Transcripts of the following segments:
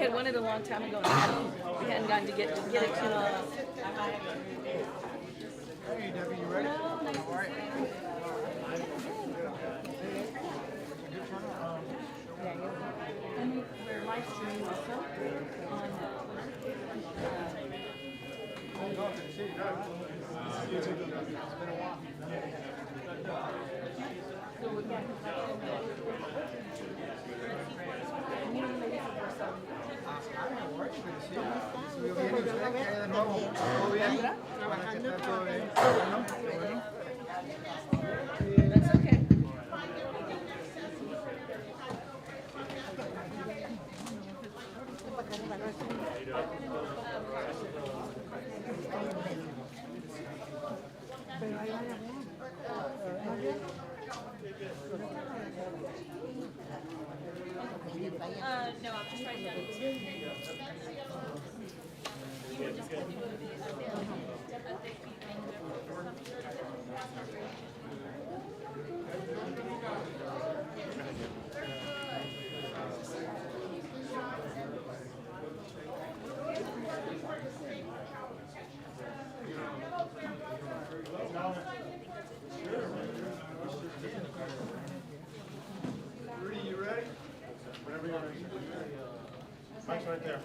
had wanted a long time ago, and we hadn't gotten to get it to Hey Debbie, you ready? No, nice to All right. see you. And we're live streaming also on That's okay. No, I'm just writing down. You were just going to do Rudy, you ready? Whenever you're ready. Mike's right there.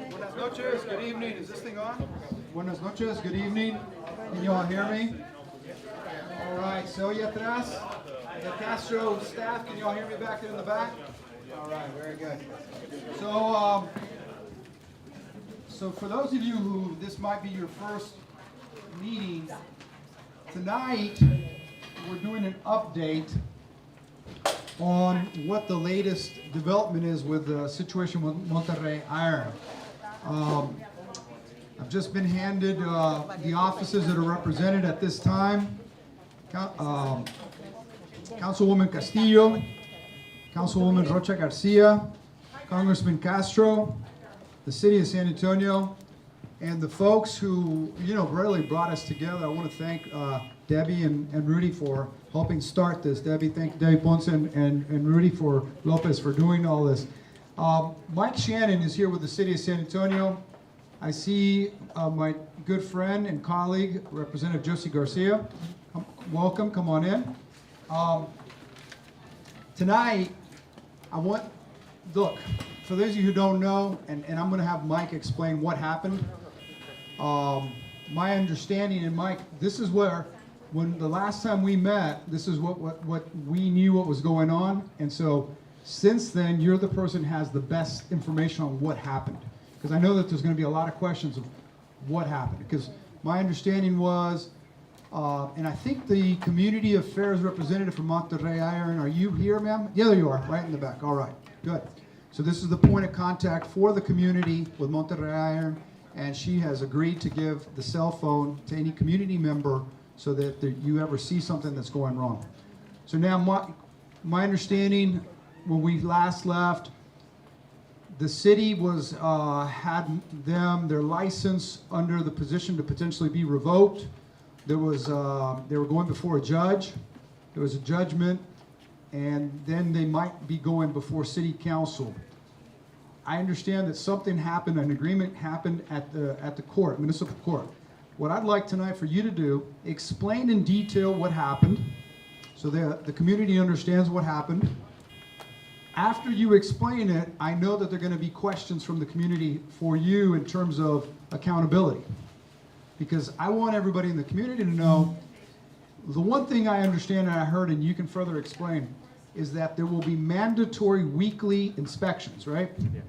Buenas noches, good evening. Is this thing on? Buenas noches, good evening. Can you all hear me? All right, so you atrás, the Castro staff, can you all hear me back there in the back? All right, very good. So for those of you who this might be your first meeting, tonight we're doing an update on what the latest development is with the situation with Monterrey Iron. I've just been handed the offices that are represented at this time. Councilwoman Castillo, Councilwoman Rocha Garcia, Congressman Castro, the City of San Antonio, and the folks who, really brought us together. I want to thank Debbie and Rudy for helping start this. Thank Debbie Ponce and Rudy Lopez for doing all this. Mike Shannon is here with the City of San Antonio. I see my good friend and colleague, Representative José Garcia. Welcome, come on in. Tonight, look, for those of you who don't know, and I'm going to have Mike explain what happened. My understanding, and Mike, this is where, when the last time we met, this is what we knew what was going on, and so since then, you're the person who has the best information on what happened, because I know that there's going to be a lot of questions of what happened, because my understanding was, and I think the Community Affairs representative from Monterrey Iron, are you here, ma'am? Yeah, there you are, right in the back. All right, good. So this is the point of contact for the community with Monterrey Iron, and she has agreed to give the cell phone to any community member so that you ever see something that's going wrong. So now my understanding, when we last left, the city had their license under the position to potentially be revoked. They were going before a judge. There was a judgment, and then they might be going before city council. I understand that something happened, an agreement happened at the court, municipal court. What I'd like tonight for you to do, explain in detail what happened, so the community understands what happened. After you explain it, I know that there are going to be questions from the community for you in terms of accountability. Because I want everybody in the community to know, the one thing I understand and I heard, and you can further explain, is that there will be mandatory weekly inspections, right? Yeah.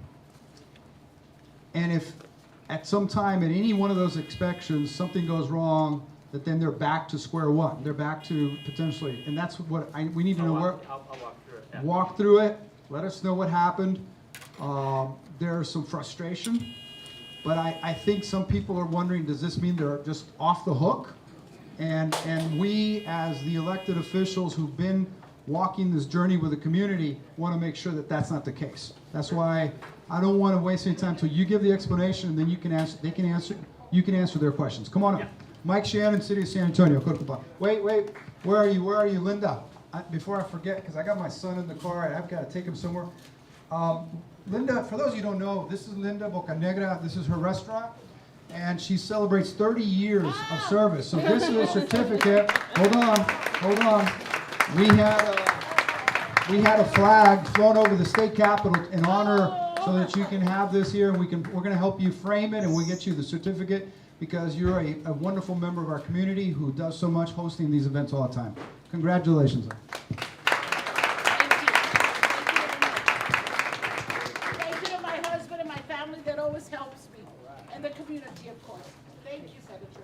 And if at some time at any one of those inspections something goes wrong, that then they're back to square one. They're back to potentially, and that's what we need to know. I'll walk through it. Yeah. Walk through it. Let us know what happened. There's some frustration, but I think some people are wondering, does this mean they're just off the hook? And we, as the elected officials who've been walking this journey with the community, want to make sure that that's not the case. That's why I don't want to waste any time until you give the explanation, and then you can answer. You can answer their questions. Come on up. Yeah. Mike Shannon, City of San Antonio. Wait. Where are you, Linda? Before I forget, because I got my son in the car, I've got to take him somewhere. Linda, for those of you who don't know, this is Linda Bocanegra. This is her restaurant, and she celebrates 30 years of service. So this is a certificate. Hold on. We had a flag flown over the state capitol in honor, so that you can have this here, and we're going to help you frame it, and we'll get you the certificate because you're a wonderful member of our community who does so much hosting these events all the time. Congratulations. Thank you to my husband and my family that always helps me, and the community, of course. Thank you, Senator.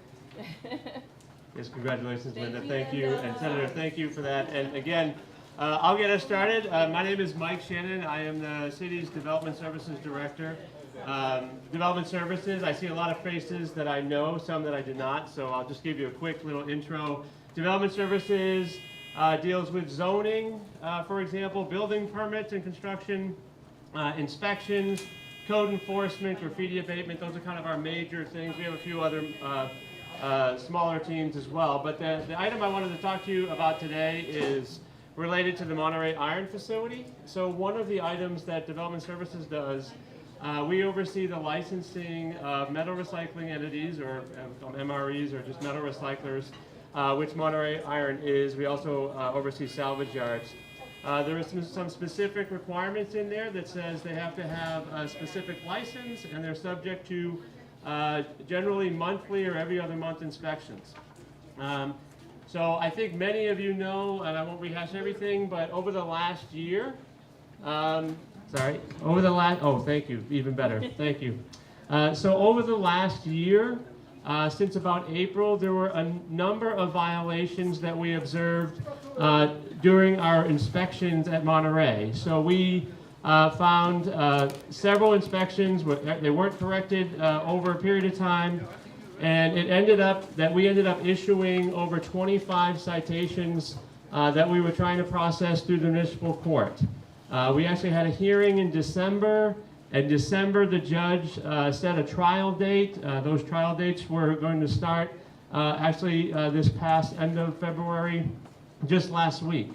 Yes, congratulations, Linda. you, Thank you. Linda. And Senator, thank you for that. And again, I'll get us started. My name is Mike Shannon. I am the city's Development Services Director. Development Services, I see a lot of faces that I know, some that I did not, so I'll just give you a quick little intro. Development Services deals with zoning, for example, building permits and construction, inspections, code enforcement, graffiti abatement. Those are kind of our major things. We have a few other smaller teams as well. But the item I wanted to talk to you about today is related to the Monterrey Iron facility. So one of the items that Development Services does, we oversee the licensing of metal recycling entities, or MREs, or just metal recyclers, which Monterrey Iron is. We also oversee salvage yards. There are some specific requirements in there that says they have to have a specific license, and they're subject to generally monthly or every other month inspections. So I think many of you know, and I won't rehash everything, but over the last year, thank you, even better, thank you. So over the last year, since about April, there were a number of violations that we observed during our inspections at Monterey. So we found several inspections, they weren't corrected over a period of time, and it ended up that we ended up issuing over 25 citations that we were trying to process through the municipal court. We actually had a hearing in December. In December, the judge set a trial date. Those trial dates were going to start this past end of February, just last week.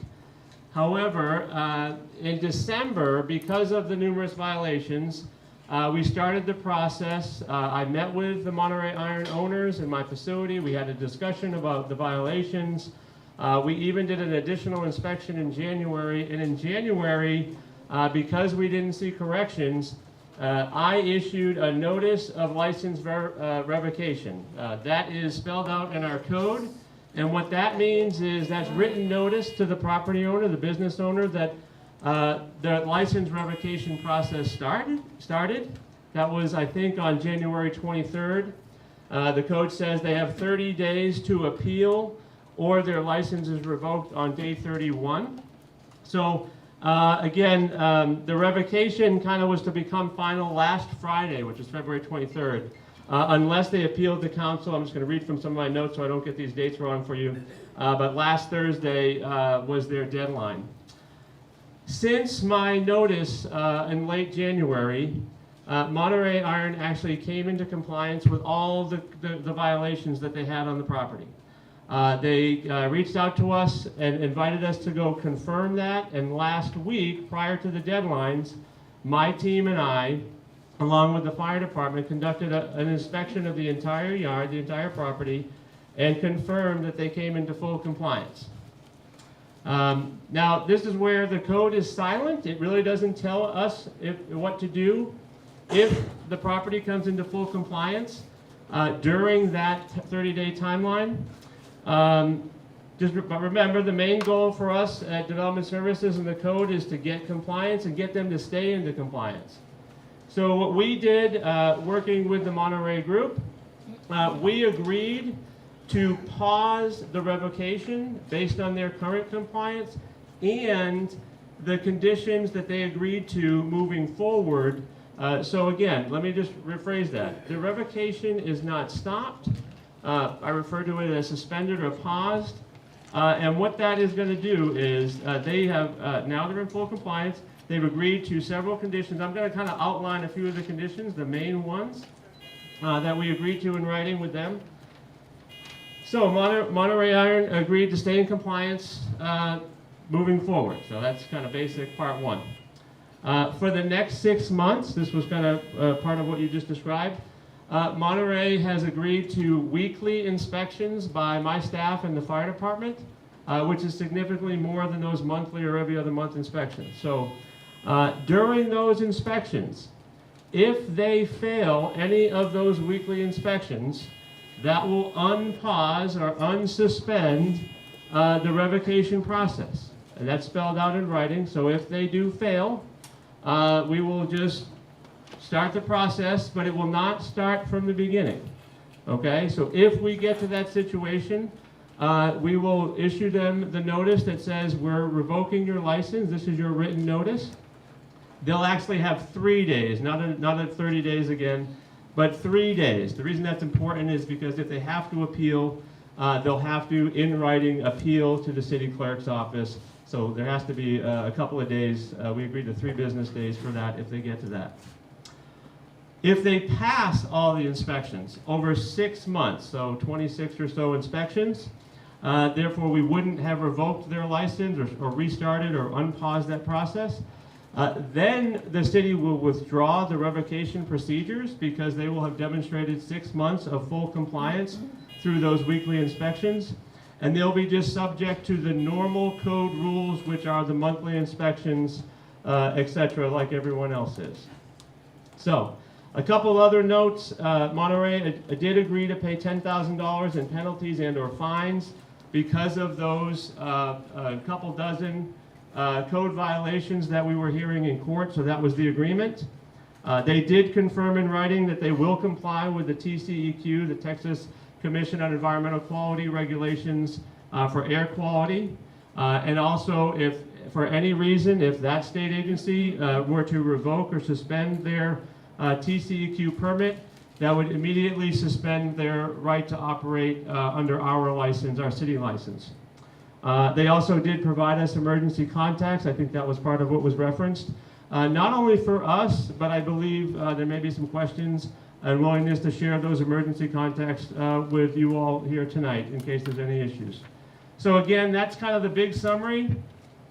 However, in December, because of the numerous violations, we started the process. I met with the Monterrey Iron owners in my facility. We had a discussion about the violations. We even did an additional inspection in January. And in January, because we didn't see corrections, I issued a notice of license revocation. That is spelled out in our code. And what that means is that's written notice to the property owner, the business owner, that the license revocation process started. That was, I think, on January 23rd. The code says they have 30 days to appeal, or their license is revoked on day 31. So again, the revocation kind of was to become final last Friday, which is February 23rd. Unless they appealed to council. I'm just going to read from some of my notes so I don't get these dates wrong for you. But last Thursday was their deadline. Since my notice in late January, Monterrey Iron actually came into compliance with all the violations that they had on the property. They reached out to us and invited us to go confirm that, and last week, prior to the deadlines, my team and I, along with the fire department, conducted an inspection of the entire yard, the entire property, and confirmed that they came into full compliance. Now, this is where the code is silent. It really doesn't tell us what to do if the property comes into full compliance during that 30-day timeline. But remember, the main goal for us at Development Services and the code is to get compliance and get them to stay into compliance. So what we did, working with the Monterey Group, we agreed to pause the revocation based on their current compliance and the conditions that they agreed to moving forward. So again, let me just rephrase that. The revocation is not stopped. I refer to it as suspended or paused. And what that is going to do is they have, now they're in full compliance. They've agreed to several conditions. I'm going to kind of outline a few of the conditions, the main ones that we agreed to in writing with them. So Monterrey Iron agreed to stay in compliance moving forward. So that's kind of basic part one. For the next 6 months, this was kind of part of what you just described, Monterey has agreed to weekly inspections by my staff and the fire department, which is significantly more than those monthly or every other month inspections. So during those inspections, if they fail any of those weekly inspections, that will unpause or unsuspend the revocation process. And that's spelled out in writing. So if they do fail, we will just start the process, but it will not start from the beginning. Okay, so if we get to that situation, we will issue them the notice that says we're revoking your license. This is your written notice. They'll actually have 3 days, not at 30 days again, but 3 days. The reason that's important is because if they have to appeal, they'll have to, in writing, appeal to the city clerk's office. So there has to be a couple of days. We agreed to 3 business days for that if they get to that. If they pass all the inspections over 6 months, so 26 or so inspections, therefore we wouldn't have revoked their license or restarted or unpaused that process. Then the city will withdraw the revocation procedures because they will have demonstrated 6 months of full compliance through those weekly inspections. And they'll be just subject to the normal code rules, which are the monthly inspections, etc., like everyone else is. So, a couple other notes. Monterey did agree to pay $10,000 in penalties and/or fines because of those couple dozen code violations that we were hearing in court. So that was the agreement. They did confirm in writing that they will comply with the TCEQ, the Texas Commission on Environmental Quality regulations for air quality. And also, if for any reason, if that state agency were to revoke or suspend their TCEQ permit, that would immediately suspend their right to operate under our license, our city license. They also did provide us emergency contacts. I think that was part of what was referenced. Not only for us, but I believe there may be some questions and willingness to share those emergency contacts with you all here tonight in case there's any issues. So again, that's kind of the big summary.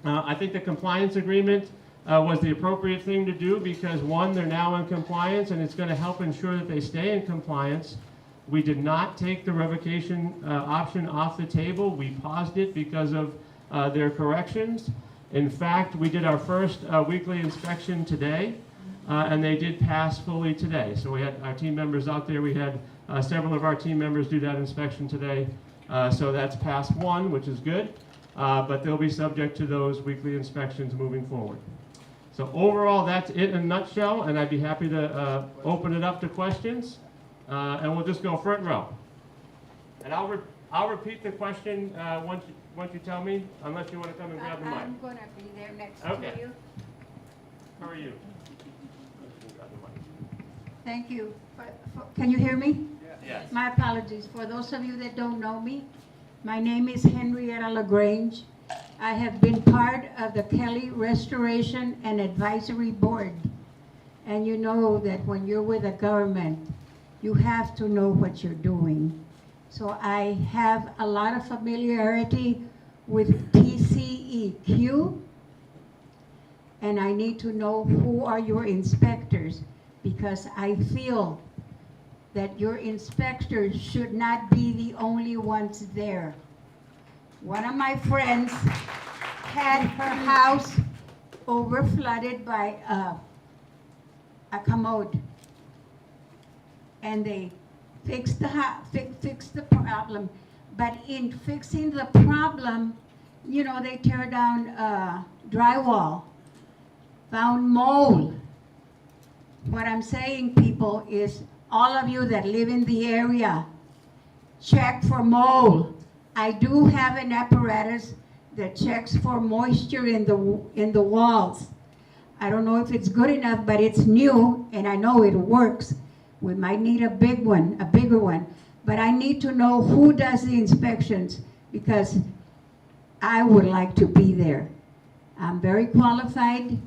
I think the compliance agreement was the appropriate thing to do because, one, they're now in compliance and it's going to help ensure that they stay in compliance. We did not take the revocation option off the table. We paused it because of their corrections. In fact, we did our first weekly inspection today, and they did pass fully today. So we had our team members out there. We had several of our team members do that inspection today. So that's pass 1, which is good, but they'll be subject to those weekly inspections moving forward. So overall, that's it in a nutshell, and I'd be happy to open it up to questions, and we'll just go front row. And I'll repeat the question once you tell me, unless you want to come and grab the mic. I'm going to be there next Okay. to you. How are you? Thank you. Can you hear me? Yes. My apologies. For those of you that don't know me, my name is Henrietta LaGrange. I have been part of the Kelly Restoration and Advisory Board. And you know that when you're with the government, you have to know what you're doing. So I have a lot of familiarity with TCEQ, and I need to know who are your inspectors, because I feel that your inspectors should not be the only ones there. One of my friends had her house over flooded by a commode, and they fixed the problem. But in fixing the problem, you know, they tear down drywall, found mold. What I'm saying, people, is all of you that live in the area, check for mold. I do have an apparatus that checks for moisture in the walls. I don't know if it's good enough, but it's new and I know it works. We might need a bigger one. But I need to know who does the inspections, because I would like to be there. I'm very qualified,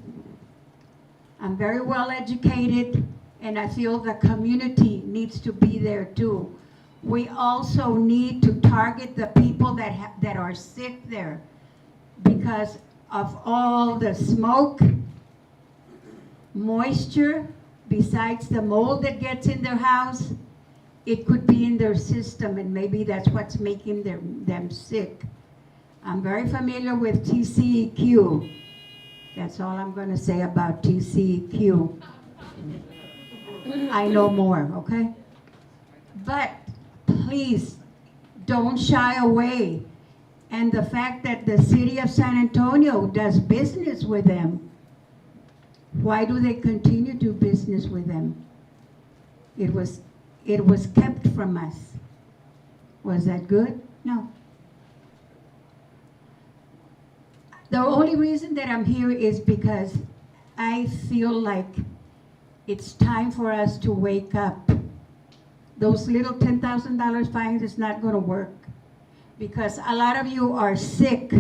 I'm very well educated, and I feel the community needs to be there too. We also need to target the people that are sick there because of all the smoke moisture, besides the mold that gets in their house, it could be in their system, and maybe that's what's making them sick. I'm very familiar with TCEQ. That's all I'm going to say about TCEQ. I know more, okay? But please, don't shy away. And the fact that the city of San Antonio does business with them, why do they continue to do business with them? It was kept from us. Was that good? No. The only reason that I'm here is because I feel like it's time for us to wake up. Those little $10,000 fines is not going to work because a lot of you are sick.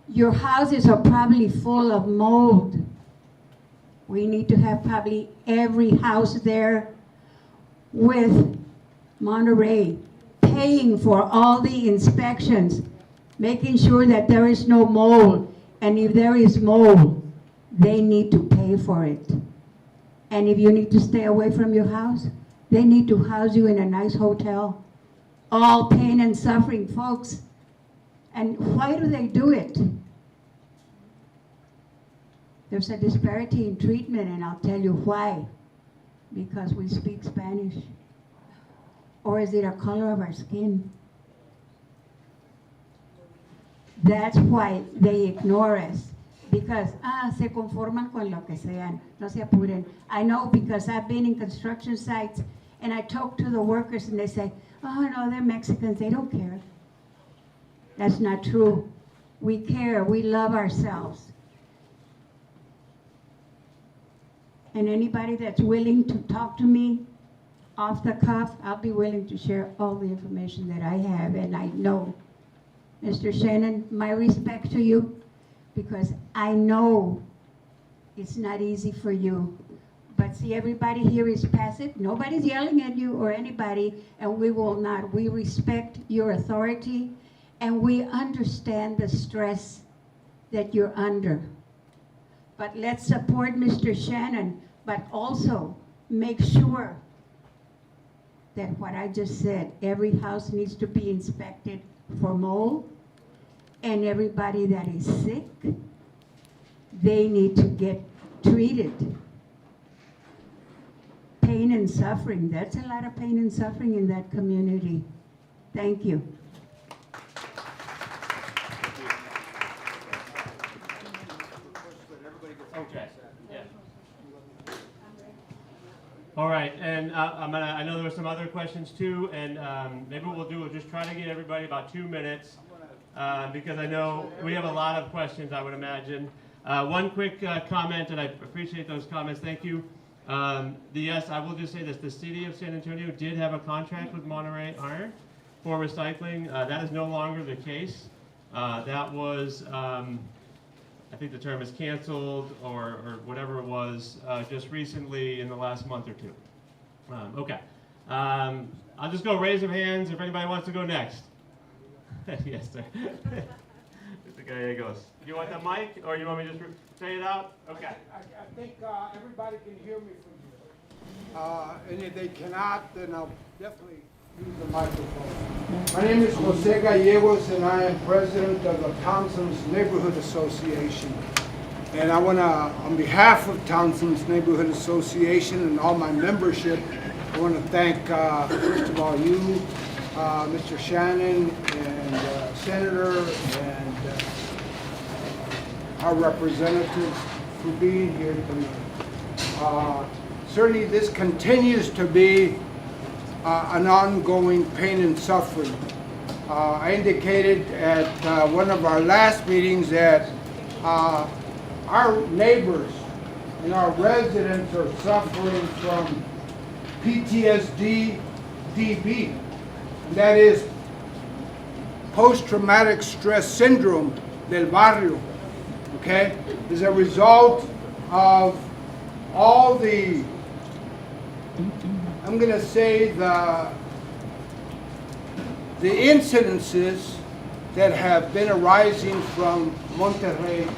Your houses are probably full of mold. We need to have probably every house there with Monterey paying for all the inspections, making sure that there is no mold. And if there is mold, they need to pay for it. And if you need to stay away from your house, they need to house you in a nice hotel. All pain and suffering, folks. And why do they do it? There's a disparity in treatment, and I'll tell you why. Because we speak Spanish. Or is it a color of our skin? That's why they ignore us. Because, se conforman con lo que sean. No se apuren. I know because I've been in construction sites and I talk to the workers and they say, oh no, they're Mexicans, they don't care. That's not true. We care, we love ourselves. And anybody that's willing to talk to me off the cuff, I'll be willing to share all the information that I have and I know. Mr. Shannon, my respect to you, because I know it's not easy for you. But see, everybody here is passive. Nobody's yelling at you or anybody, and we will not. We respect your authority, and we understand the stress that you're under. But let's support Mr. Shannon, but also make sure that what I just said, every house needs to be inspected for mold, and everybody that is sick, they need to get treated. Pain and suffering, that's a lot of pain and suffering in that community. Thank you. Okay. Yeah. All right, and I know there were some other questions too, and maybe what we'll just try to get everybody about 2 minutes, because I know we have a lot of questions, I would imagine. One quick comment, and I appreciate those comments, thank you. Yes, I will just say this, the city of San Antonio did have a contract with Monterrey Iron for recycling. That is no longer the case. That was, I think the term is canceled or whatever it was, just recently in the last month or two. Okay. I'll just go raise of hands if anybody wants to go next. Yes, sir. The guy goes. You want the mic, or you want me to just say it out? Okay. I think everybody can hear me from here. And if they cannot, then I'll definitely use the microphone. My name is Jose Gallegos, and I am president of the Townsend's Neighborhood Association. And I want to, on behalf of Townsend's Neighborhood Association and all my membership, I want to thank, first of all, you, Mr. Shannon, and Senator, and our representatives for being here tonight. Certainly this continues to be an ongoing pain and suffering. I indicated at one of our last meetings that our neighbors and our residents are suffering from PTSD DB. That is post-traumatic stress syndrome del barrio, okay? As a result of all the, I'm gonna say the incidences that have been arising from Monterrey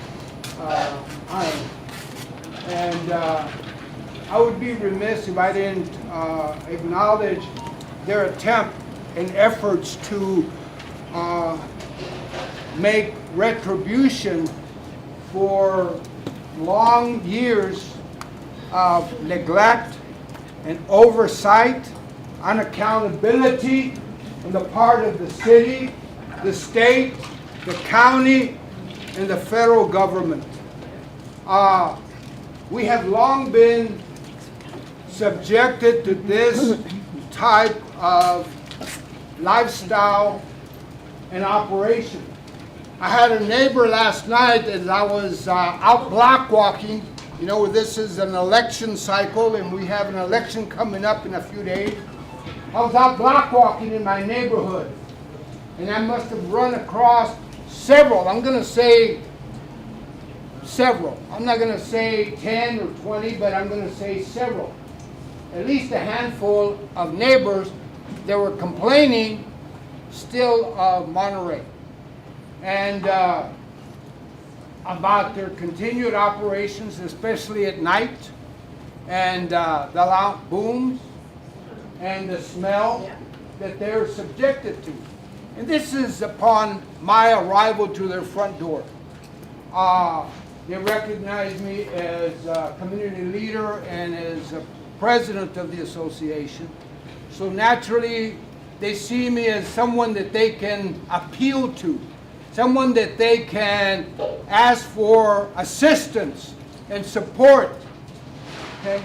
Iron. And I would be remiss if I didn't acknowledge their attempt and efforts to make retribution for long years of neglect and oversight, unaccountability on the part of the city, the state, the county, and the federal government. We have long been subjected to this type of lifestyle and operation. I had a neighbor last night as I was out block walking. You know, this is an election cycle and we have an election coming up in a few days. I was out block walking in my neighborhood and I must have run across several, I'm going to say several. I'm not going to say 10 or 20, but I'm going to say several. At least a handful of neighbors that were complaining still of Monterrey. And about their continued operations, especially at night, and the loud booms and the smell that they're subjected to. And this is upon my arrival to their front door. They recognize me as a community leader and as a president of the association. So naturally, they see me as someone that they can appeal to, someone that they can ask for assistance and support. Okay?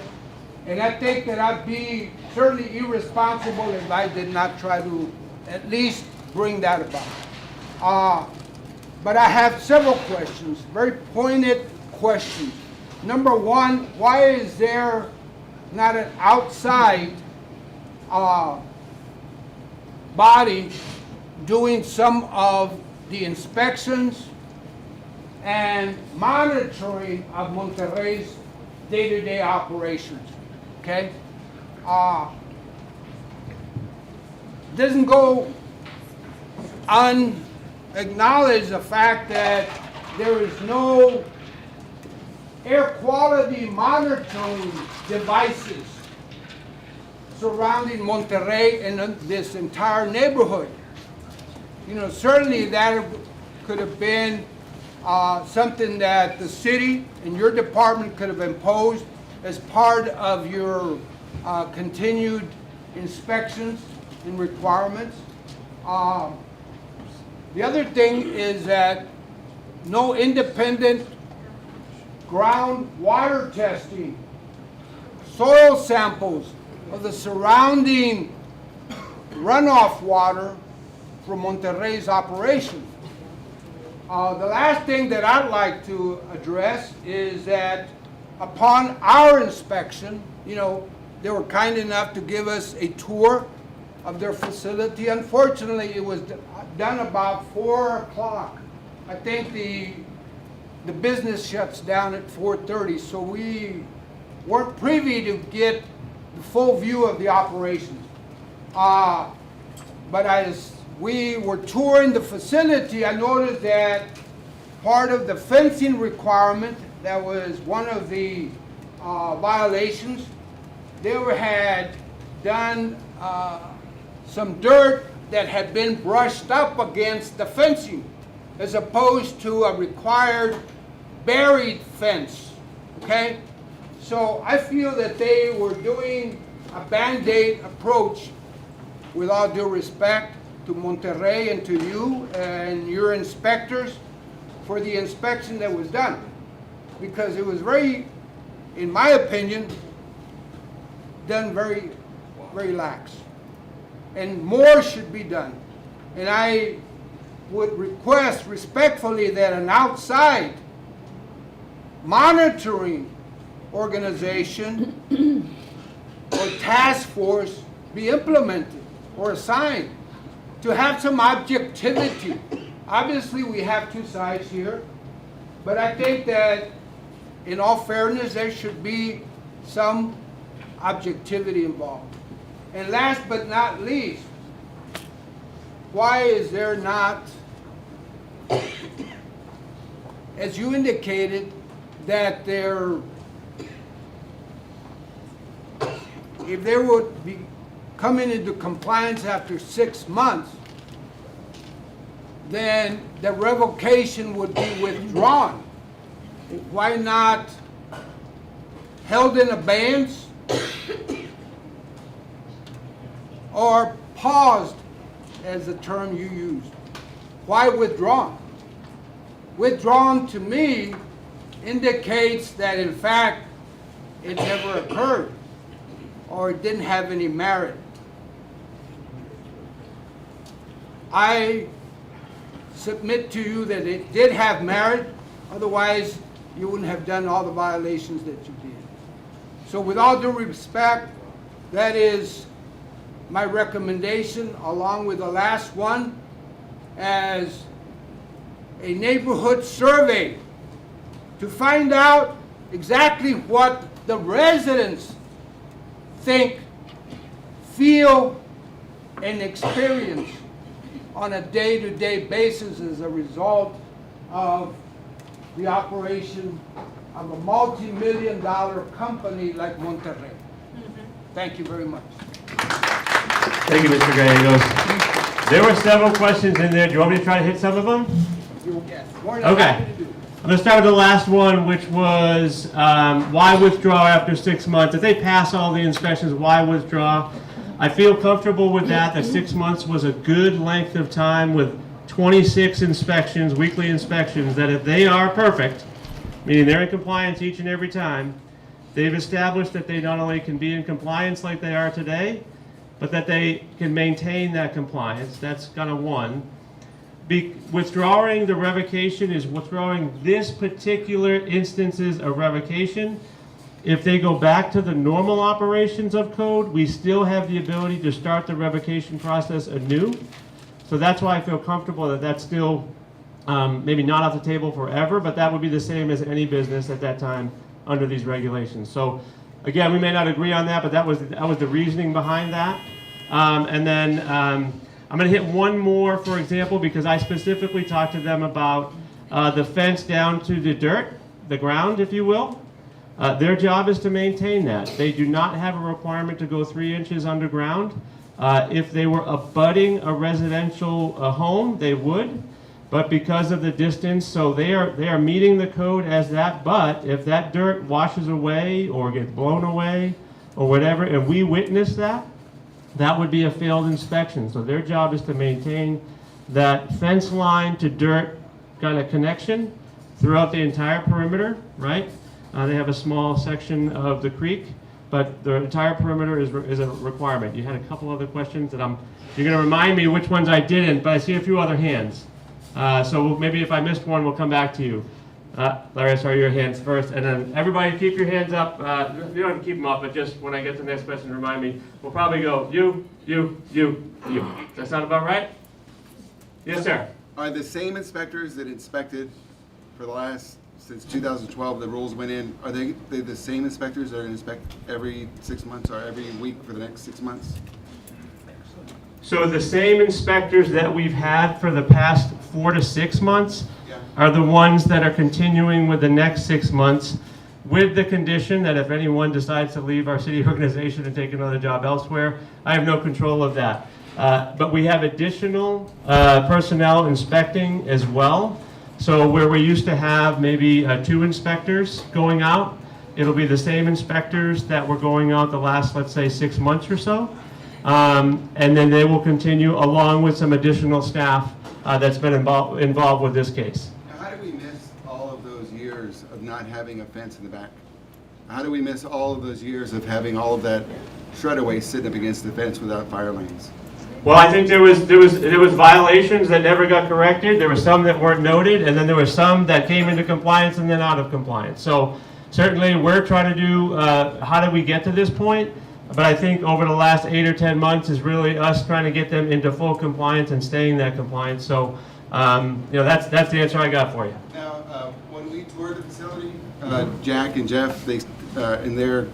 And I think that I'd be certainly irresponsible if I did not try to at least bring that about. But I have several questions, very pointed questions. Number one, why is there not an outside body doing some of the inspections and monitoring of Monterrey's day-to-day operations? Okay? Doesn't go unacknowledged the fact that there is no air quality monitoring devices surrounding Monterrey and this entire neighborhood. You know, certainly that could have been something that the city and your department could have imposed as part of your continued inspections and requirements. The other thing is that no independent groundwater testing, soil samples of the surrounding runoff water from Monterrey's operation. The last thing that I'd like to address is that upon our inspection, you know, they were kind enough to give us a tour of their facility. Unfortunately, it was done about 4 o'clock. I think the business shuts down at 4:30, so we weren't privy to get the full view of the operations. But as we were touring the facility, I noticed that part of the fencing requirement, that was one of the violations, they had done some dirt that had been brushed up against the fencing, as opposed to a required buried fence, okay? So I feel that they were doing a Band-Aid approach, with all due respect to Monterrey and to you and your inspectors for the inspection that was done. Because it was very, in my opinion, done very, very lax. And more should be done. And I would request respectfully that an outside monitoring organization or task force be implemented or assigned to have some objectivity. Obviously, we have two sides here, but I think that in all fairness, there should be some objectivity involved. And last but not least, why is there not, as you indicated, that their if they would be coming into compliance after 6 months, then the revocation would be withdrawn. Why not held in abeyance or paused, as the term you used? Why withdrawn? Withdrawn to me indicates that in fact it never occurred or it didn't have any merit. I submit to you that it did have merit, otherwise you wouldn't have done all the violations that you did. So with all due respect, that is my recommendation, along with the last one, as a neighborhood survey to find out exactly what the residents think, feel, and experience on a day-to-day basis as a result of the operation of a multi-million-dollar company like Monterrey. Thank you very much. Thank you, Mr. Gallegos. There were several questions in there. Do you want me to try to hit some of them? Yes. More than happy Okay. to do it. I'm going to start with the last one, which was why withdraw after 6 months? If they pass all the inspections, why withdraw? I feel comfortable with that 6 months was a good length of time with 26 inspections, weekly inspections, that if they are perfect, meaning they're in compliance each and every time, they've established that they not only can be in compliance like they are today, but that they can maintain that compliance. That's kind of one. Withdrawing the revocation is withdrawing this particular instances of revocation. If they go back to the normal operations of code, we still have the ability to start the revocation process anew. So that's why I feel comfortable that that's still maybe not off the table forever, but that would be the same as any business at that time under these regulations. So again, we may not agree on that, but that was the reasoning behind that. And then I'm going to hit one more, for example, because I specifically talked to them about the fence down to the dirt, the ground, if you will. Their job is to maintain that. They do not have a requirement to go 3 inches underground. If they were abutting a residential home, they would, but because of the distance, so they are meeting the code as that. But if that dirt washes away or gets blown away or whatever, and we witness that, that would be a failed inspection. So their job is to maintain that fence line to dirt kind of connection throughout the entire perimeter, right? They have a small section of the creek, but the entire perimeter is a requirement. You had a couple other questions that you're going to remind me which ones I didn't, but I see a few other hands. So maybe if I missed one, we'll come back to you. Larry, I saw your hands first, and then everybody keep your hands up. You don't have to keep them up, but just when I get to the next question, remind me. We'll probably go you. Does that sound about right? Yes, sir. Are the same inspectors that inspected for the last, since 2012, the rules went in, are they the same inspectors that are going to inspect every 6 months or every week for the next 6 months? So the same inspectors that we've had for the past 4 to 6 months are the ones that are continuing with the next 6 months, with the condition that if anyone decides to leave our city organization and take another job elsewhere, I have no control of that. But we have additional personnel inspecting as well. So where we used to have maybe 2 inspectors going out, it'll be the same inspectors that were going out the last, let's say, 6 months or so. And then they will continue along with some additional staff that's been involved with this case. Now, how do we miss all of those years of not having a fence in the back? How do we miss all of those years of having all of that shredder waste sitting up against the fence without fire lanes? Well, I think there was violations that never got corrected. There were some that weren't noted, and then there were some that came into compliance and then out of compliance. So certainly we're trying to do how did we get to this point? But I think over the last 8 or 10 months is really us trying to get them into full compliance and staying that compliance. So that's the answer I got for you. Now, when we toured the facility, Jack and Jeff, they and their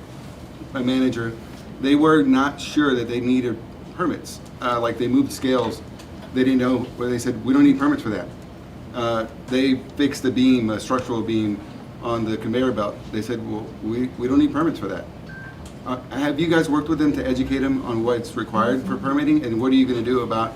manager, they were not sure that they needed permits. Like they moved scales, they didn't know, where they said, we don't need permits for that. They fixed the beam, a structural beam on the conveyor belt. They said, well, we don't need permits for that. Have you guys worked with them to educate them on what's required for permitting, and what are you going to do about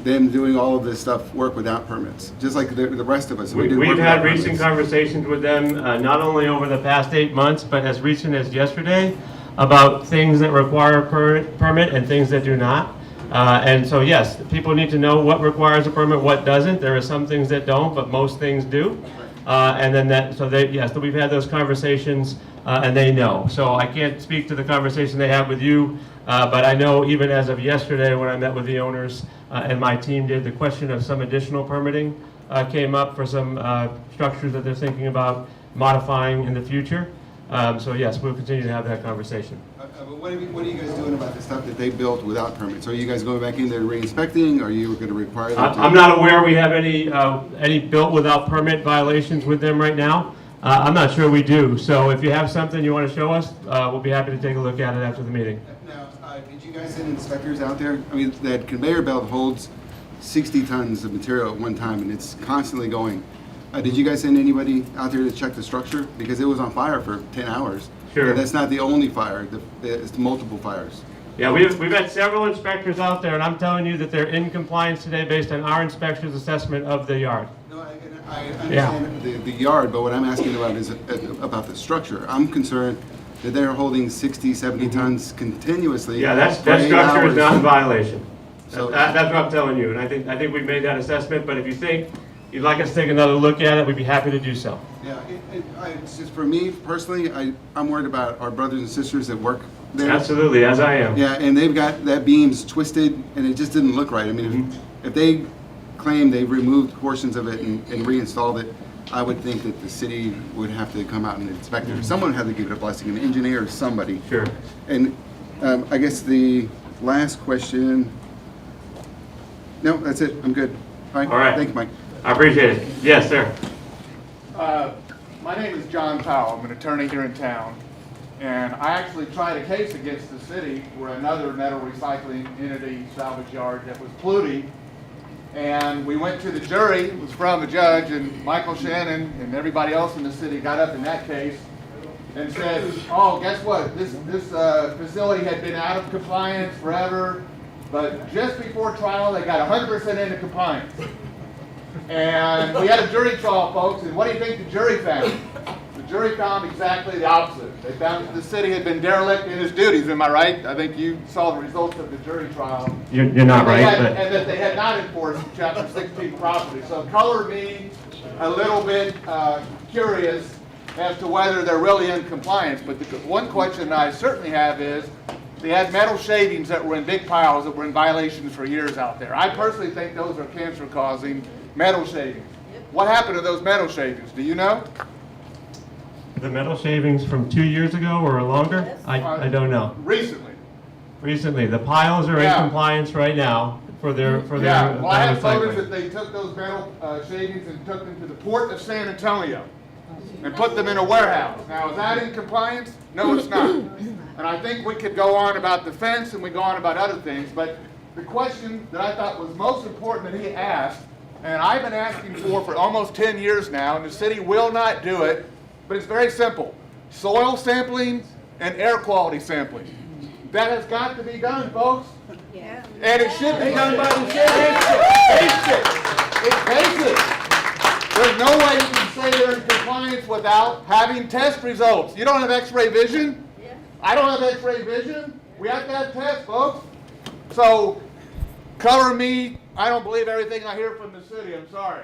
them doing all of this stuff, work without permits, just like the rest of us? We've had recent conversations with them, not only over the past 8 months, but as recent as yesterday, about things that require a permit and things that do not. And so yes, people need to know what requires a permit, what doesn't. There are some things that don't, but most things do. And then so we've had those conversations, and they know. So I can't speak to the conversation they have with you, but I know even as of yesterday when I met with the owners and my team did, the question of some additional permitting came up for some structures that they're thinking about modifying in the future. So yes, we'll continue to have that conversation. But what are you guys doing about the stuff that they built without permits? Are you guys going back in there re-inspecting? Are you going to require them to? I'm not aware we have any built without permit violations with them right now. I'm not sure we do. So if you have something you want to show us, we'll be happy to take a look at it after the meeting. Now, did you guys send inspectors out there? I mean, that conveyor belt holds 60 tons of material at one time, and it's constantly going. Did you guys send anybody out there to check the structure? Because it was on fire for 10 hours. Sure. And that's not the only fire. It's multiple fires. Yeah, we've had several inspectors out there, and I'm telling you that they're in compliance today based on our inspector's assessment of the yard. No, I understand the yard, but what I'm asking about is about the structure. I'm concerned that they're holding 60, 70 tons continuously. Yeah, that for 8 structure is hours. not in violation. So- That's what I'm telling you, and I think we've made that assessment, but if you think you'd like us to take another look at it, we'd be happy to do so. Yeah, it's just for me personally, I'm worried about our brothers and sisters that work there. Absolutely, as I am. Yeah, and they've got that beams twisted, and it just didn't look right. I mean, if they claim they've removed portions of it and reinstalled it, I would think that the city would have to come out and inspect it. Someone had to give it a blessing, an engineer or somebody. Sure. And I guess the last question, no, that's it, I'm good. All right. Thank you, Mike. I appreciate it. Yes, sir. My name is John Powell. I'm an attorney here in town. And I actually tried a case against the city where another metal recycling entity, salvage yard, that was polluting. And we went to the jury, it was from the judge, and Michael Shannon and everybody else in the city got up in that case and said, oh, guess what? This facility had been out of compliance forever, but just before trial, they got 100% into compliance. And we had a jury trial, folks, and what do you think the jury found? The jury found exactly the opposite. They found that the city had been derelict in its duties, am I right? I think you saw the results of the jury trial. You're not right, And that they had not enforced Chapter 16 property. So color me a little bit curious as to whether they're really in compliance. But the one question I certainly have is, they had metal shavings that were in big piles that were in violations for years out there. I personally think those are cancer-causing metal shavings. What happened to those metal shavings? Do you know? The metal shavings from 2 years ago or longer? I don't know. Recently. Recently, the piles are in Yeah. compliance right now for their Yeah, well, I have recycling. photos that they took those metal shavings and took them to the port of San Antonio and put them in a warehouse. Now, is that in compliance? No, it's not. And I think we could go on about the fence and we go on about other things, but the question that I thought was most important that he asked, and I've been asking for almost 10 years now, and the city will not do it, but it's very simple. Soil sampling and air quality sampling. That has got to be done, folks. Yeah. And it should be done by the city. It's basic. There's no way you can say they're in compliance without having test results. You don't have x-ray vision? Yeah. I don't have x-ray vision. We have to have tests, folks. So, cover me. I don't believe everything I hear from the city. I'm sorry.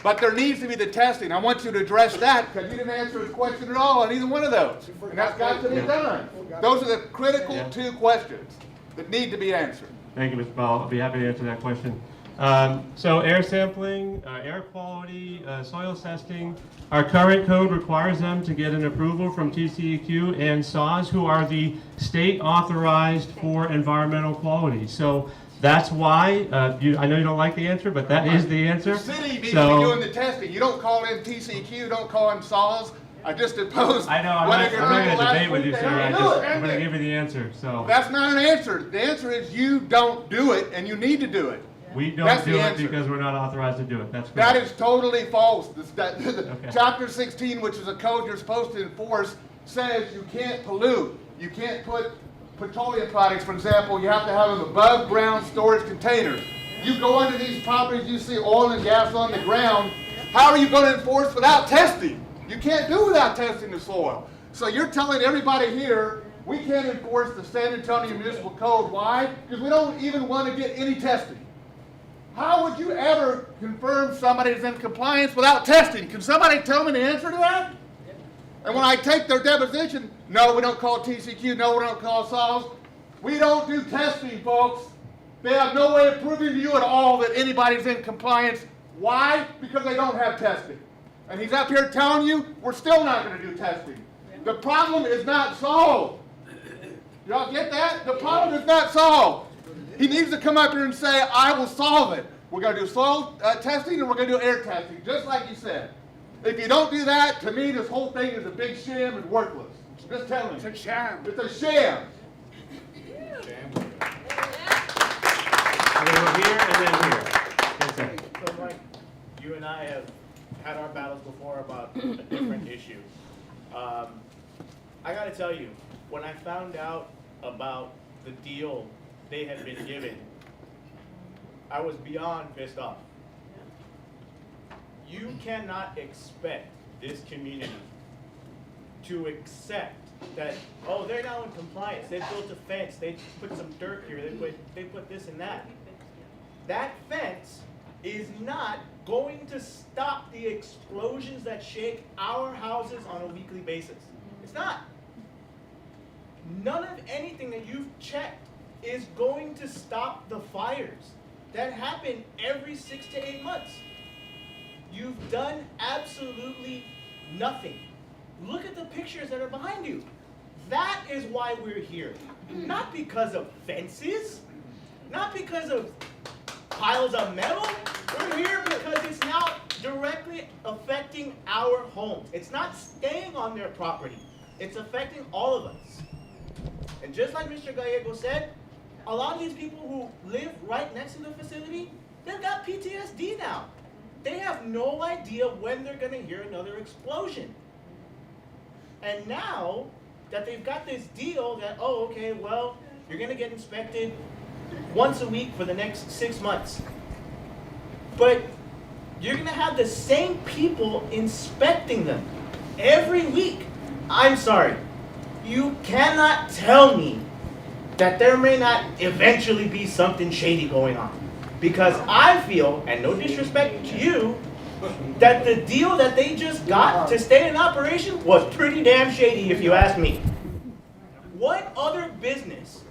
But there needs to be the testing. I want you to address that because you didn't answer his question at all on either one of those. And that's got to be done. Those are the critical two questions that need to be answered. Thank you, Mr. Powell. I'll be happy to answer that question. So air sampling, air quality, soil testing, our current code requires them to get an approval from TCEQ and SAWS, who are the state authorized for environmental quality. So that's why, I know you don't like the answer, but that is the answer. The city needs to be doing the testing. You don't call in TCEQ, don't call in SAWS. I just opposed. I know, I'm not going to debate with you, sir. I'm going to give you the answer. So that's not an answer. The answer is you don't do it, and you need to do it. we don't do it because we're not authorized to do it. That's correct. That is totally false. Okay. Chapter 16, which is a code you're supposed to enforce, says you can't pollute. You can't put petroleum products, for example, you have to have them above ground storage containers. You go into these properties, you see oil and gas on the ground. How are you going to enforce without testing? You can't do without testing the soil. So you're telling everybody here, we can't enforce the San Antonio Municipal Code. Why? Because we don't even want to get any testing. How would you ever confirm somebody is in compliance without testing? Can somebody tell me the answer to that? And when I take their deposition, no, we don't call TCQ, no, we don't call SOLs. We don't do testing, folks. They have no way of proving to you at all that anybody's in compliance. Why? Because they don't have testing. And he's up here telling you we're still not going to do testing. The problem is not solved. Y'all get that? The problem is not solved. He needs to come up here and say, I will solve it. We're going to do soil testing and we're going to do air testing, just like you said. If you don't do that, to me, this whole thing is a big sham and worthless. Just telling you. It's a sham. It's a sham. We're going to go here and then here. Yes, sir. So Mike, you and I have had our battles before about a different issue. I gotta tell you, when I found out about the deal they had been given, I was beyond pissed off. You cannot expect this community to accept that, oh, they're now in compliance, they built a fence, they put some dirt here, they put this and that. That fence is not going to stop the explosions that shake our houses on a weekly basis. It's not. None of anything that you've checked is going to stop the fires that happen every 6 to 8 months. You've done absolutely nothing. Look at the pictures that are behind you. That is why we're here. Not because of fences, not because of piles of metal. We're here because it's now directly affecting our homes. It's not staying on their property. It's affecting all of us. And just like Mr. Gallego said, a lot of these people who live right next to the facility, they've got PTSD now. They have no idea when they're going to hear another explosion. And now that they've got this deal that, oh, okay, well, you're going to get inspected once a week for the next 6 months. But you're going to have the same people inspecting them every week. I'm sorry. You cannot tell me that there may not eventually be something shady going on. Because I feel, and no disrespect to you, that the deal that they just got to stay in operation was pretty damn shady if you ask me. What other business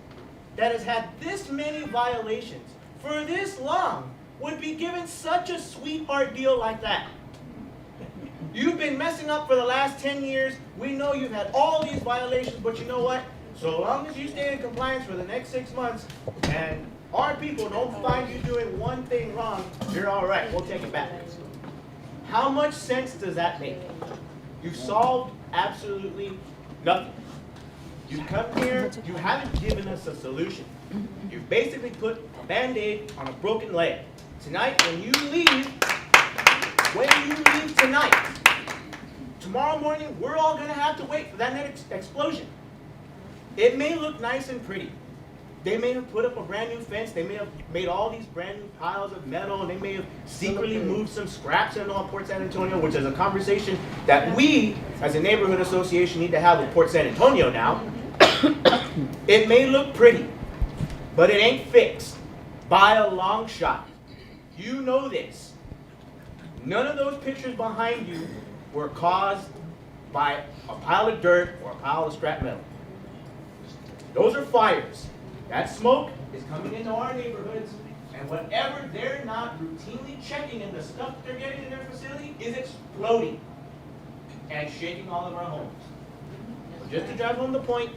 that has had this many violations for this long would be given such a sweetheart deal like that? You've been messing up for the last 10 years. We know you've had all these violations, but you know what? So long as you stay in compliance for the next 6 months and our people don't find you doing one thing wrong, you're all right. We'll take it back. How much sense does that make? You've solved absolutely nothing. You come here, you haven't given us a solution. You've basically put a Band-Aid on a broken leg. Tonight, when you leave tonight, tomorrow morning, we're all going to have to wait for that next explosion. It may look nice and pretty. They may have put up a brand new fence. They may have made all these brand new piles of metal. And they may have secretly moved some scraps in on Port San Antonio, which is a conversation that we, as a neighborhood association, need to have with Port San Antonio now. It may look pretty, but it ain't fixed by a long shot. You know this. None of those pictures behind you were caused by a pile of dirt or a pile of scrap metal. Those are fires. That smoke is coming into our neighborhoods, and whatever they're not routinely checking in the stuff they're getting in their facility is exploding and shaking all of our homes. So just to drive home the point,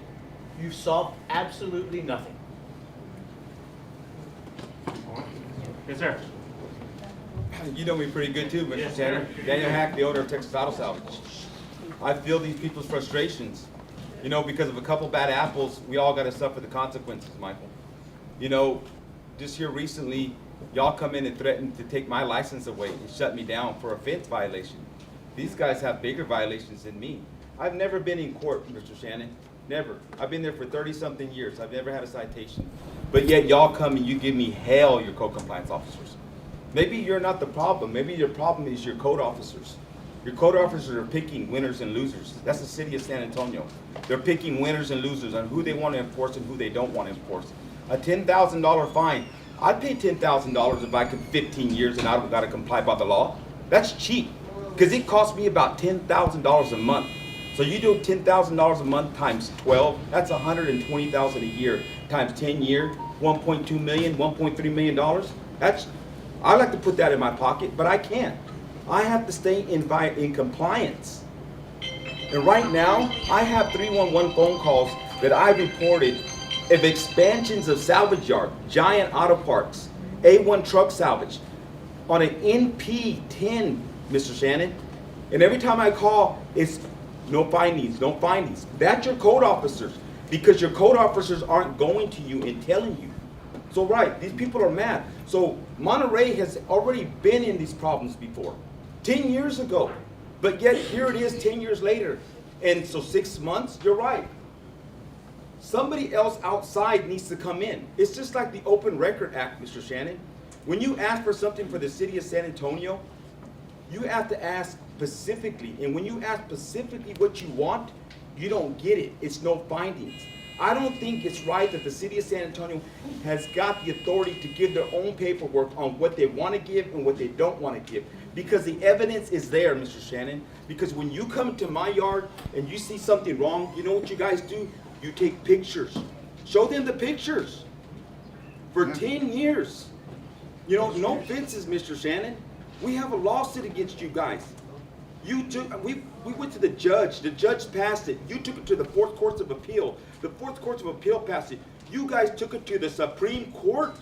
you've solved absolutely nothing. Yes, sir. You know me pretty good too, Mr. Tanner. Daniel Hack, the owner of Texas Auto Salvage. I feel these people's frustrations. You know, because of a couple bad apples, we all got to suffer the consequences, Michael. You know, just here recently, y'all come in and threaten to take my license away and shut me down for a fence violation. These guys have bigger violations than me. I've never been in court, Mr. Shannon. Never. I've been there for 30-something years. I've never had a citation. But yet y'all come and you give me hell, your code compliance officers. Maybe you're not the problem. Maybe your problem is your code officers. Your code officers are picking winners and losers. That's the city of San Antonio. They're picking winners and losers on who they want to enforce and who they don't want to enforce. A $10,000 fine. I'd pay $10,000 if I could 15 years and I don't got to comply by the law. That's cheap because it costs me about $10,000 a month. So you do $10,000 a month times 12, that's $120,000 a year times 10 years, 1.2 million, $1.3 million. I like to put that in my pocket, but I can't. I have to stay in compliance. And right now, I have 311 phone calls that I reported of expansions of salvage yard, giant auto parks, A1 truck salvage, on an NP10, Mr. Shannon. And every time I call, it's no findings, no findings. That's your code officers, because your code officers aren't going to you and telling you. So right, these people are mad. So Monterrey has already been in these problems before, 10 years ago. But yet here it is 10 years later. And so 6 months, you're right. Somebody else outside needs to come in. It's just like the Open Record Act, Mr. Shannon. When you ask for something for the city of San Antonio, you have to ask specifically. And when you ask specifically what you want, you don't get it. It's no findings. I don't think it's right that the city of San Antonio has got the authority to give their own paperwork on what they want to give and what they don't want to give. Because the evidence is there, Mr. Shannon. Because when you come to my yard and you see something wrong, you know what you guys do? You take pictures. Show them the pictures. For 10 years. You know, no fences, Mr. Shannon. We have a lawsuit against you guys. We went to the judge. The judge passed it. You took it to the 4th Court of Appeal. The 4th Court of Appeal passed it. You guys took it to the Supreme Court.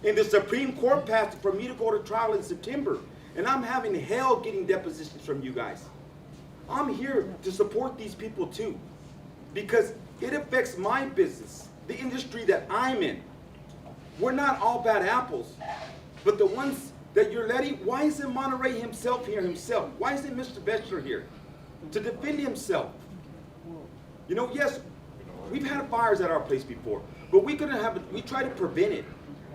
And the Supreme Court passed it for me to go to trial in September. And I'm having hell getting depositions from you guys. I'm here to support these people too. Because it affects my business, the industry that I'm in. We're not all bad apples. But the ones that you're letting, why isn't Monterrey himself here himself? Why isn't Mr. Bechler here to defend himself? You know, yes, we've had fires at our place before, but we try to prevent it.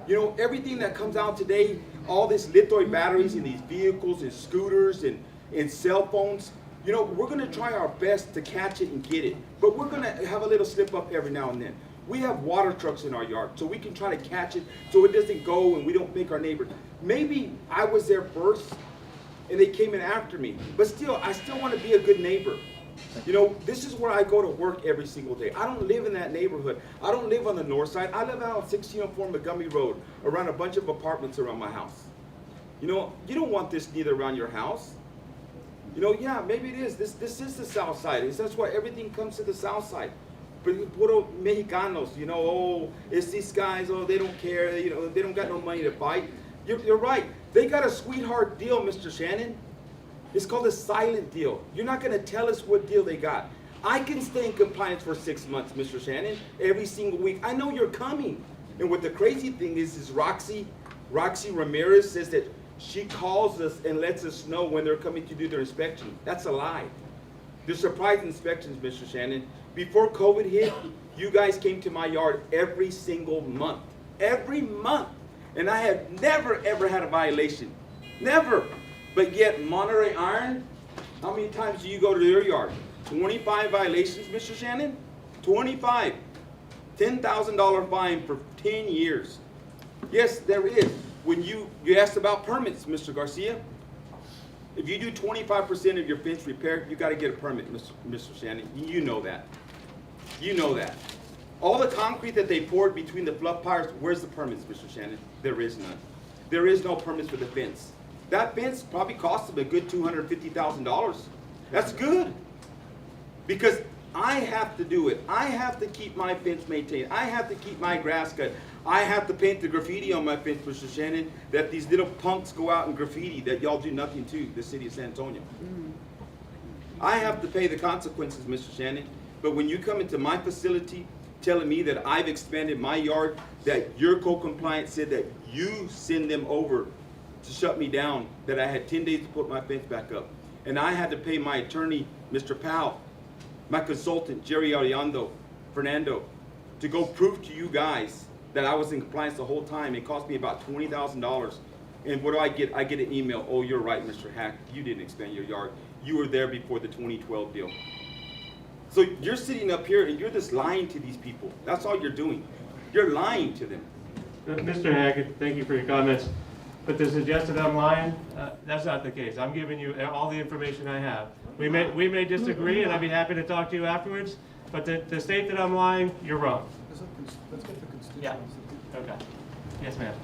You know, everything that comes out today, all these lithium batteries in these vehicles and scooters and cell phones, you know, we're gonna try our best to catch it and get it, but we're gonna have a little slip up every now and then. We have water trucks in our yard, so we can try to catch it so it doesn't go and we don't make our neighbors. Maybe I was there first and they came in after me, but still, I still want to be a good neighbor. You know, this is where I go to work every single day. I don't live in that neighborhood. I don't live on the north side. I live out on 1604 Montgomery Road, around a bunch of apartments around my house. You know, you don't want this neither around your house. You know, yeah, maybe it is. This is the south side. That's why everything comes to the south side. Puro Mexicanos, you know, oh, it's these guys, oh, they don't care, you know, they don't got no money to fight. You're right. They got a sweetheart deal, Mr. Shannon. It's called a silent deal. You're not going to tell us what deal they got. I can stay in compliance for 6 months, Mr. Shannon, every single week. I know you're coming. And what the crazy thing is Roxy Ramirez says that she calls us and lets us know when they're coming to do their inspection. That's a lie. They're surprise inspections, Mr. Shannon. Before COVID hit, you guys came to my yard every single month. Every month. And I have never, ever had a violation. Never. But yet, Monterrey Iron, how many times do you go to their yard? 25 violations, Mr. Shannon? 25. $10,000 fine for 10 years. Yes, there is. When you asked about permits, Mr. Garcia, if you do 25% of your fence repair, you got to get a permit, Mr. Shannon. You know that. You know that. All the concrete that they poured between the fluff piers, where's the permits, Mr. Shannon? There is none. There is no permits for the fence. That fence probably cost them a good $250,000. That's good. Because I have to do it. I have to keep my fence maintained. I have to keep my grass cut. I have to paint the graffiti on my fence, Mr. Shannon, that these little punks go out and graffiti that y'all do nothing to, the city of San Antonio. I have to pay the consequences, Mr. Shannon. But when you come into my facility telling me that I've expanded my yard, that your co-compliant said that you send them over to shut me down, that I had 10 days to put my fence back up. And I had to pay my attorney, Mr. Powell, my consultant, Jerry Ariando, Fernando, to go prove to you guys that I was in compliance the whole time. It cost me about $20,000. And what do I get? I get an email, oh, you're right, Mr. Hack, you didn't expand your yard. You were there before the 2012 deal. So you're sitting up here and you're just lying to these people. That's all you're doing. You're lying to them. Mr. Hackett, thank you for your comments. But to suggest that I'm lying, that's not the case. I'm giving you all the information I have. We may disagree, and I'd be happy to talk to you afterwards. But to state that I'm lying, you're wrong. Let's get the constituents. Yeah. Okay. Yes, ma'am.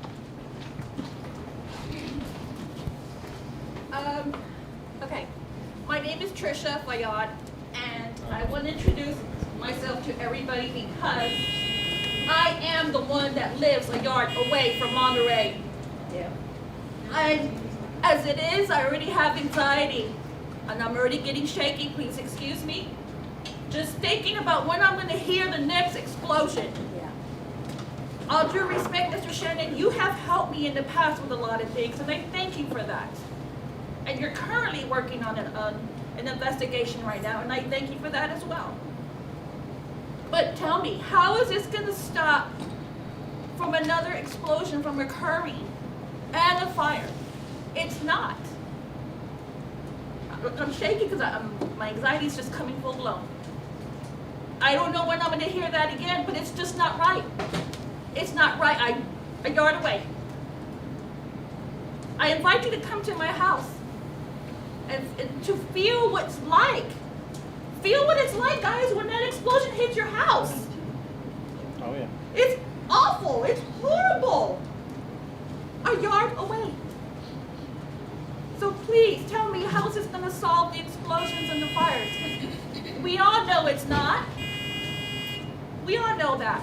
Okay. My name is Trisha Fayad, and I want to introduce myself to everybody because I am the one that lives a yard away from Monterey. Yeah. As it is, I already have anxiety, and I'm already getting shaky. Please excuse me. Just thinking about when I'm going to hear the next explosion. Yeah. All due respect, Mr. Shannon, you have helped me in the past with a lot of things, and I thank you for that. And you're currently working on an investigation right now, and I thank you for that as well. But tell me, how is this going to stop from another explosion from occurring and a fire? It's not. I'm shaking because my anxiety is just coming full blown. I don't know when I'm going to hear that again, but it's just not right. It's not right. A yard away. I invite you to come to my house and to feel what's like. Feel what it's like, guys, when that explosion hits your house. Oh, yeah. It's awful. It's horrible. A yard away. So please tell me, how is this going to solve the explosions and the fires? 'Cause we all know it's not. We all know that.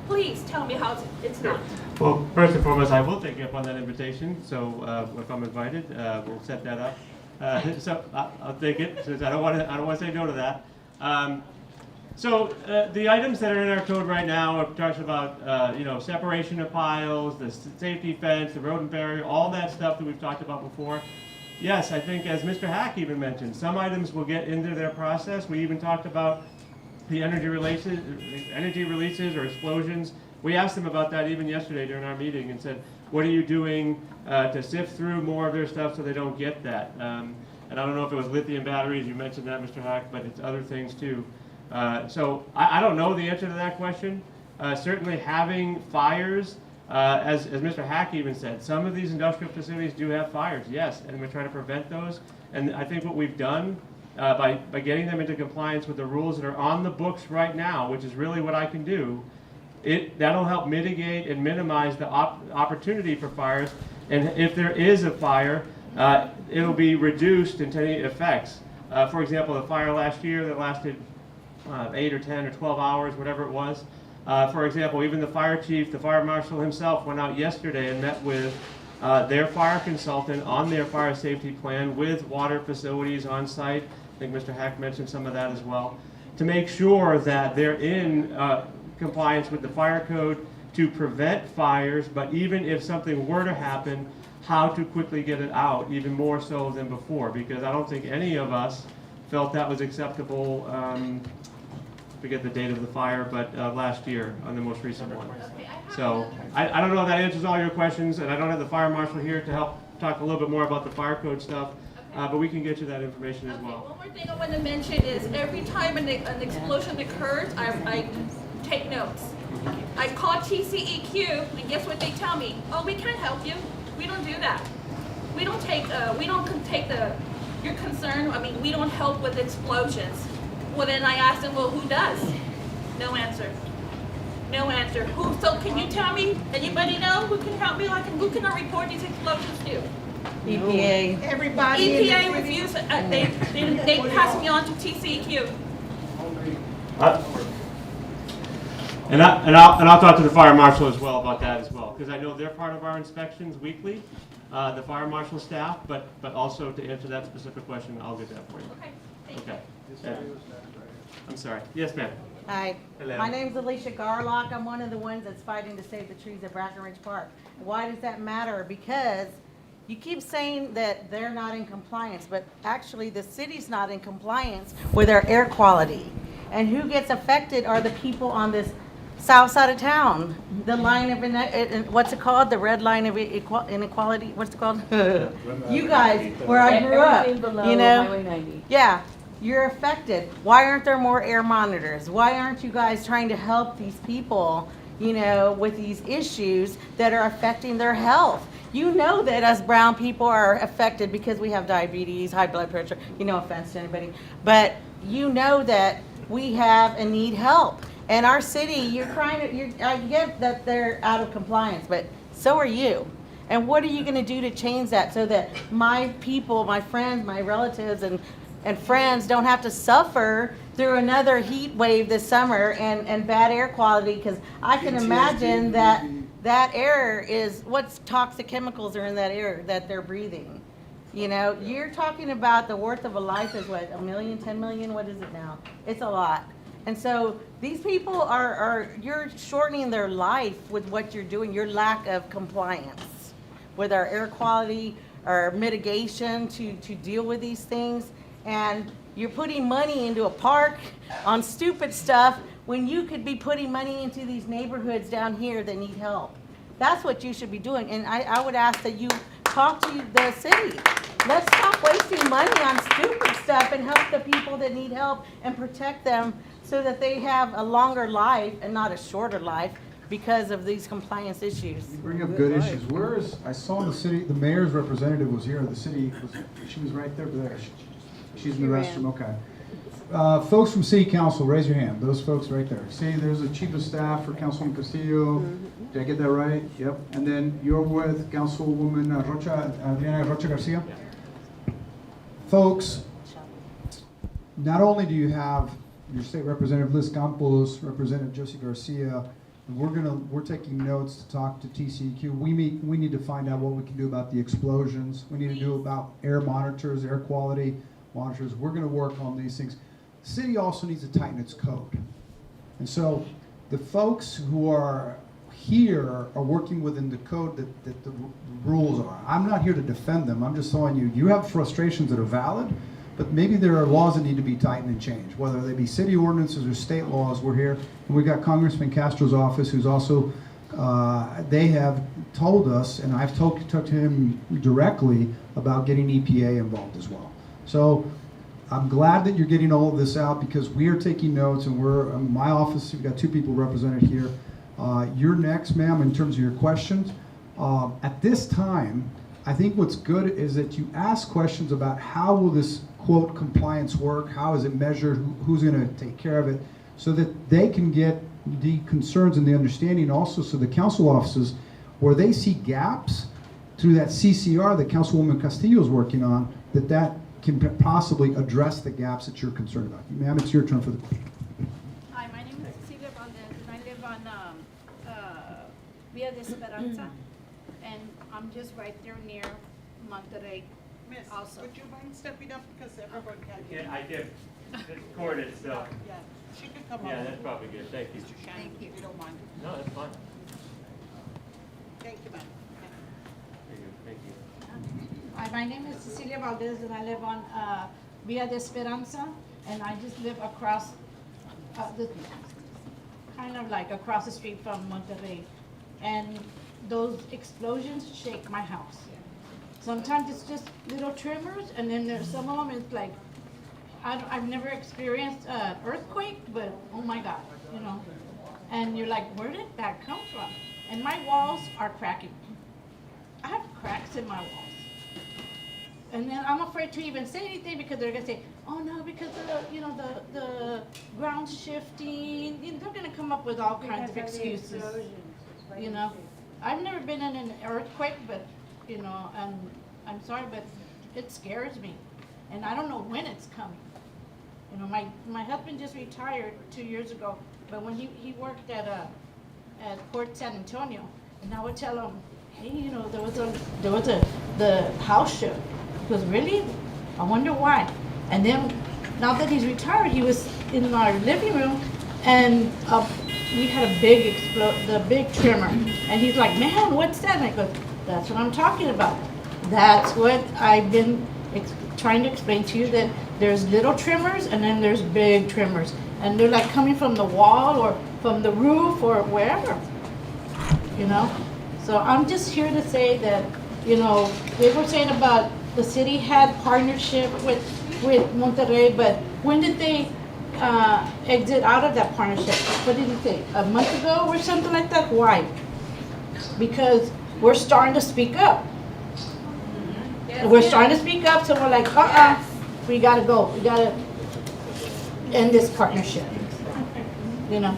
Please tell me how it's not. Well, first and foremost, I will take you up on that invitation. So if I'm invited, we'll set that up. So I'll take it, since I don't want to say no to that. So the items that are in our code right now talks about separation of piles, the safety fence, the rodent barrier, all that stuff that we've talked about before. Yes, I think as Mr. Hack even mentioned, some items will get into their process. We even talked about the energy releases or explosions. We asked them about that even yesterday during our meeting and said, what are you doing to sift through more of their stuff so they don't get that? And I don't know if it was lithium batteries, you mentioned that, Mr. Hack, but it's other things too. So I don't know the answer to that question. Certainly having fires, as Mr. Hack even said, some of these industrial facilities do have fires, yes, and we're trying to prevent those. And I think what we've done by getting them into compliance with the rules that are on the books right now, which is really what I can do, that'll help mitigate and minimize the opportunity for fires. And if there is a fire, it'll be reduced in any effects. For example, the fire last year that lasted 8 or 10 or 12 hours, whatever it was. For example, even the fire chief, the fire marshal himself went out yesterday and met with their fire consultant on their fire safety plan with water facilities on site. I think Mr. Hack mentioned some of that as well, to make sure that they're in compliance with the fire code to prevent fires, but even if something were to happen, how to quickly get it out, even more so than before, because I don't think any of us felt that was acceptable. Forget the date of the fire, but last year on the most recent one. So I don't know if that answers all your questions, and I don't have the fire marshal here to help talk a little bit more about the fire code stuff, but we can get you that information as well. One more thing I want to mention is every time an explosion occurs, I take notes. I call TCEQ, and guess what they tell me? Oh, we can't help you. We don't do that. We don't take your concern. I mean, we don't help with explosions. Well, then I asked them, well, who does? No answer. No answer. So can you tell me, anybody know who can help me? Who can I report these explosions to? EPA. Everybody. EPA refused. They passed me on to TCEQ. And I'll talk to the fire marshal as well about that as well, because I know they're part of our inspections weekly, the fire marshal staff, but also to answer that specific question, I'll get that for you. Okay. Thank Okay. Yeah. I'm sorry. Yes, ma'am. Hi. Hello. My name's Alicia Garlock. I'm one of the ones that's fighting to save the trees at Brackenridge Park. Why does that matter? Because You keep saying that they're not in compliance, but actually the city's not in compliance with our air quality. And who gets affected are the people on this south side of town. The line of, what's it called? The red line of inequality, what's it called? You guys, where I grew up, Everything below you know? Highway 90. Yeah, you're affected. Why aren't there more air monitors? Why aren't you guys trying to help these people, you know, with these issues that are affecting their health? You know that us brown people are affected because we have diabetes, high blood pressure, no offense to anybody, but you know that we have and need help. And our city, I get that they're out of compliance, but so are you. And what are you gonna do to change that so that my people, my friends, my relatives and friends don't have to suffer through another heat wave this summer and bad air quality? Because I can imagine that air is, what toxic chemicals are in that air that they're breathing. You're talking about the worth of a life is what, 1 million, 10 million, what is it now? It's a lot. And so these people you're shortening their life with what you're doing, your lack of compliance with our air quality, our mitigation to deal with these things. And you're putting money into a park on stupid stuff when you could be putting money into these neighborhoods down here that need help. That's what you should be doing. And I would ask that you talk to the city. Let's stop wasting money on stupid stuff and help the people that need help and protect them so that they have a longer life and not a shorter life because of these compliance issues. You bring up good issues. I saw in the city, the mayor's representative was here. She was right there. She's in the restroom, okay. Folks from City Council, raise your hand. Those folks right there. See, there's the Chief of Staff for Councilwoman Castillo. Did I get that right? Yep. And then you're with Councilwoman Adriana Rocha Garcia. Folks, not only do you have your state representative Liz Campos, Representative Josie Garcia, and we're taking notes to talk to TCEQ. We need to find out what we can do about the explosions. We need to do about air monitors, air quality monitors. We're going to work on these things. The city also needs to tighten its code. And so the folks who are here are working within the code that the rules are. I'm not here to defend them. I'm just telling you, you have frustrations that are valid, but maybe there are laws that need to be tightened and changed, whether they be city ordinances or state laws. We're here, and we've got Congressman Castro's office, who's also, they have told us, and I've talked to him directly about getting EPA involved as well. So I'm glad that you're getting all of this out because we are taking notes, and we're, in my office, we've got 2 people represented here. You're next, ma'am, in terms of your questions. At this time, I think what's good is that you ask questions about how will this, quote, compliance work, how is it measured, who's going to take care of it, so that they can get the concerns and the understanding also, so the council offices, where they see gaps through that CCR that Councilwoman Castillo is working on, that can possibly address the gaps that you're concerned about. Ma'am, it's your turn for the question. Hi, my name is Cecilia Valdez, and I live on Via de Esperanza, and I'm just right there near Monterrey. Miss, Also. would you mind stepping up because everyone can't hear? Yeah, I can. It's recorded, so. Yeah, she could come up. Yeah, that's probably good. Thank you. Mr. Shannon, if you don't mind. No, that's fine. Thank you, ma'am. Thank you. Hi, my name is Cecilia Valdez, and I live on Via de Esperanza, and I just live across, kind of like across the street from Monterrey. And those explosions shake my house. Sometimes it's just little tremors, and then there's some of them, it's like, I've never experienced an earthquake, but oh my God, And you're like, where did that come from? And my walls are cracking. I have cracks in my walls. And then I'm afraid to even say anything because they're gonna say, oh no, because of the ground's shifting. They're gonna come up with all kinds of excuses. I've never been in an earthquake, but and I'm sorry, but it scares me, and I don't know when it's coming. My husband just retired 2 years ago, but when he worked at Port San Antonio, and I would tell him, hey, there was the house shook. He goes, really? I wonder why. And then, now that he's retired, he was in our living room, and we had a big tremor. And he's like, man, what's that? And I go, that's what I'm talking about. That's what I've been trying to explain to you, that there's little trimmers and then there's big trimmers. And they're like coming from the wall or from the roof or wherever, you know? So I'm just here to say that, you know, they were saying about the city had partnership with Monterrey, but when did they exit out of that partnership? What did you say, a month ago or something like that? Why? Because we're starting to speak up. We're starting to speak up, so we're like, we gotta go. We gotta end this partnership, you know?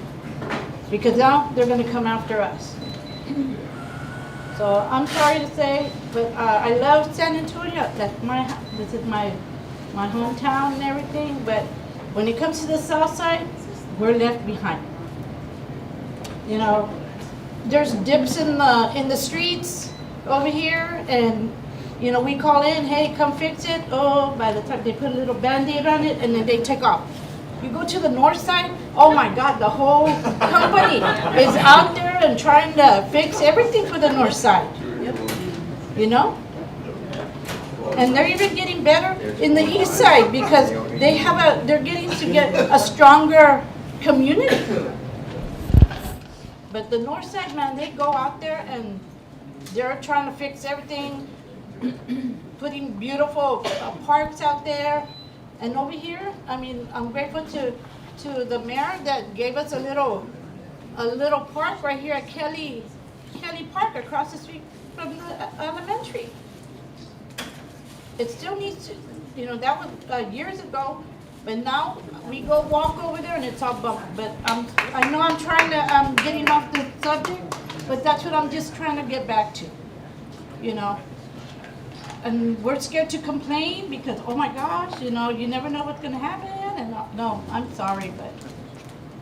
Because now they're gonna come after us. So I'm sorry to say, but I love San Antonio. This is my hometown and everything, but when it comes to the south side, we're left behind. You know, there's dips in the streets over here, and you know, we call in, hey, come fix it. Oh, by the time they put a little Band-Aid on it, and then they take off. You go to the north side, oh my God, the whole company is out there and trying to fix everything for the north side. You know? And they're even getting better in the east side because they're getting to get a stronger community. But the north side, man, they go out there and they're trying to fix everything, putting beautiful parks out there. And over here, I mean, I'm grateful to the mayor that gave us a little park right here at Kelly Park across the street from the elementary. It still needs to, you know, that was years ago, but now we go walk over there and it's all bumped. But I know I'm getting off the subject, but that's what I'm just trying to get back to, you know. And we're scared to complain because, oh my gosh, you know, you never know what's going to happen. And no, I'm sorry, but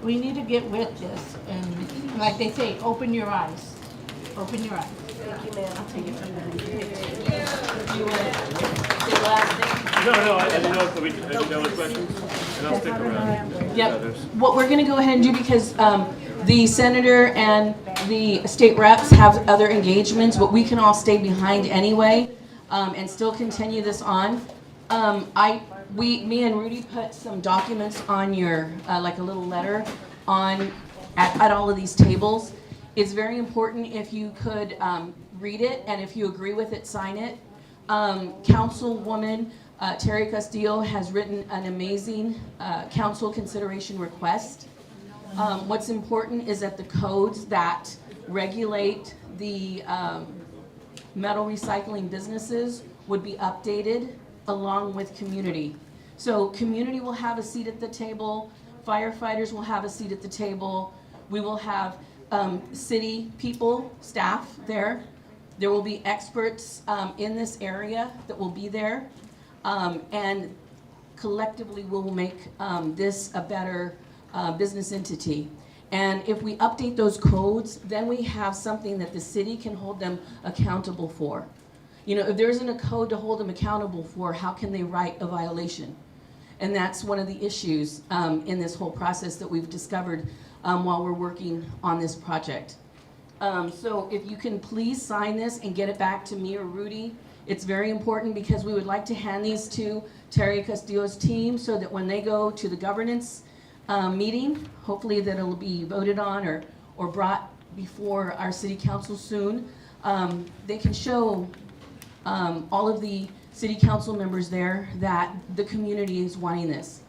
we need to get with this. And like they say, open your eyes. Open your eyes. Thank you, ma'am. I'll take it from behind you. You want to say the last thing? No, I didn't know if we could have other questions, and I'll stick around. Yep. What we're going to go ahead and do, because the senator and the state reps have other engagements, but we can all stay behind anyway. And still continue this on. Me and Rudy put some documents on your, like a little letter at all of these tables. It's very important if you could read it, and if you agree with it, sign it. Councilwoman Terry Castillo has written an amazing council consideration request. What's important is that the codes that regulate the metal recycling businesses would be updated along with community. So community will have a seat at the table, firefighters will have a seat at the table, we will have city people, staff there. There will be experts in this area that will be there, and collectively we'll make this a better business entity. And if we update those codes, then we have something that the city can hold them accountable for. You know, if there isn't a code to hold them accountable for, how can they write a violation? And that's one of the issues in this whole process that we've discovered while we're working on this project. So if you can please sign this and get it back to me or Rudy, it's very important because we would like to hand these to Terry Castillo's team so that when they go to the governance meeting, hopefully that it'll be voted on or brought before our city council soon. They can show all of the city council members there that the community is wanting this.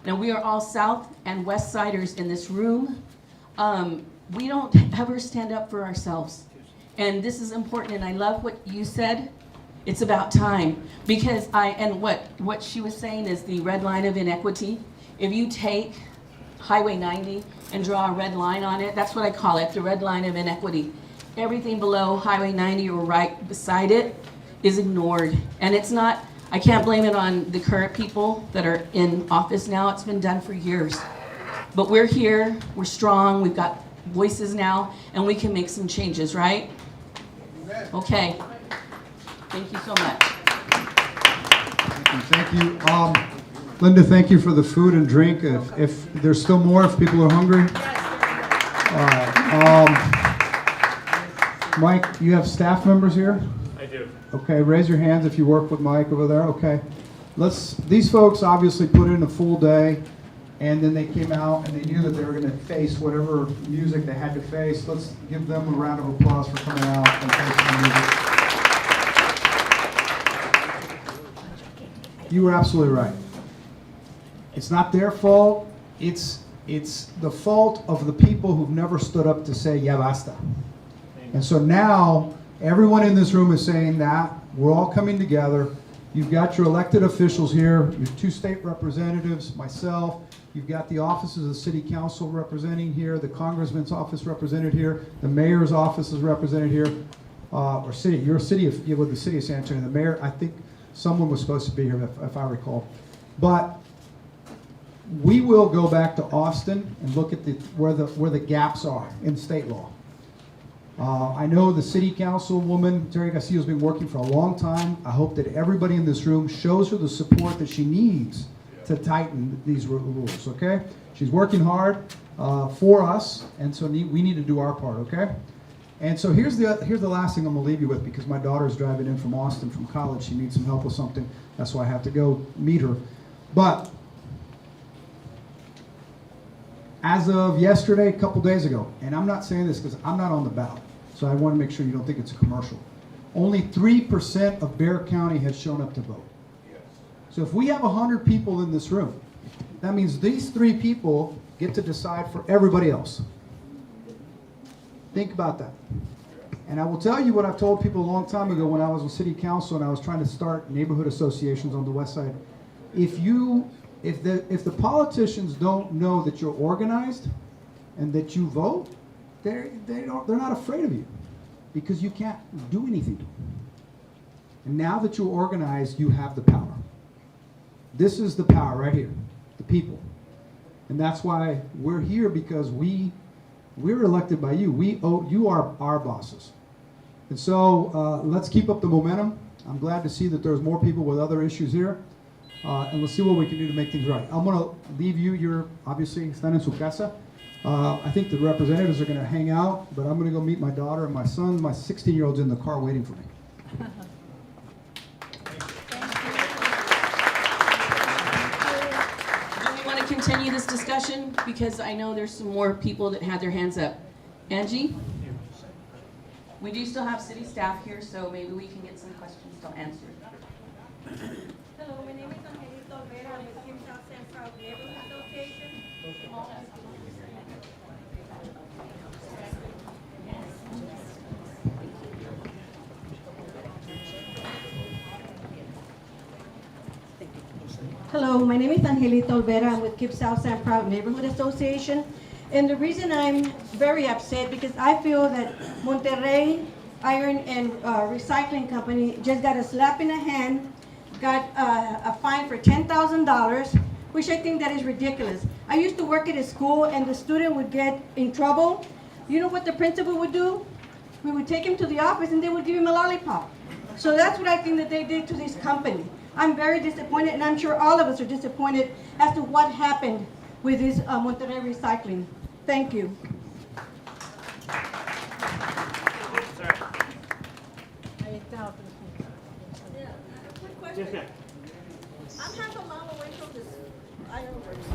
Now we are all South and West Siders in this room. We don't ever stand up for ourselves. And this is important, and I love what you said. It's about time, because what she was saying is the red line of inequity. If you take Highway 90 and draw a red line on it, that's what I call it, the red line of inequity. Everything below Highway 90 or right beside it is ignored. And it's not, I can't blame it on the current people that are in office now. It's been done for years. But we're here, we're strong, we've got voices now, and we can make some changes, right? Okay. Thank you so much. Thank you. Linda, thank you for the food and drink. If there's still more, if people are hungry. All right. Mike, you have staff members here? I do. Okay, raise your hands if you work with Mike over there. Okay. These folks obviously put in a full day, and then they came out and they knew that they were going to face whatever music they had to face. Let's give them a round of applause for coming out and facing the music. You were absolutely right. It's not their fault. It's the fault of the people who've never stood up to say, ya basta. And so now, everyone in this room is saying that. We're all coming together. You've got your elected officials here, your 2 state representatives, myself. You've got the offices of the city council representing here, the congressman's office represented here, the mayor's office is represented here, or city, you're a city of, with the city of San Antonio. The mayor, I think someone was supposed to be here if I recall. But we will go back to Austin and look at where the gaps are in state law. I know the city councilwoman, Terry Garcia, has been working for a long time. I hope that everybody in this room shows her the support that she needs to tighten these rules, okay? She's working hard for us, and so we need to do our part, okay? And so here's the last thing I'm gonna leave you with, because my daughter's driving in from Austin from college. She needs some help with something. That's why I have to go meet her. But as of yesterday, a couple days ago, and I'm not saying this because I'm not on the ballot, so I want to make sure you don't think it's a commercial. Only 3% of Bexar County has shown up to vote. So if we have 100 people in this room, that means these 3 people get to decide for everybody else. Think about that. And I will tell you what I've told people a long time ago when I was on city council and I was trying to start neighborhood associations on the west side. If the politicians don't know that you're organized and that you vote, they're not afraid of you because you can't do anything to them. And now that you're organized, you have the power. This is the power right here, the people. And that's why we're here, because we're elected by you. You are our bosses. And so let's keep up the momentum. I'm glad to see that there's more people with other issues here. And let's see what we can do to make things right. I'm going to leave you. You're obviously están en su casa. I think the representatives are going to hang out, but I'm going to go meet my daughter and my son. My 16-year-old's in the car waiting for me. Do we want to continue this discussion? Because I know there's some more people that had their hands up. Angie? We do still have city staff here, so maybe we can get some questions still answered. Hello, my name is Angelito Vera. I'm with Kim South Central Neighborhood Association. Hello, my name is Angelito Vera. I'm with Keep South San Proud Neighborhood Association. And the reason I'm very upset, because I feel that Monterrey Iron and Recycling Company just got a slap in the hand, got a fine for $10,000, which I think that is ridiculous. I used to work at a school and the student would get in trouble. You know what the principal would do? We would take him to the office and they would give him a lollipop. So that's what I think that they did to this company. I'm very disappointed, and I'm sure all of us are disappointed as to what happened with this Monterrey Recycling. Thank you. I'm half a mile away from this iron works.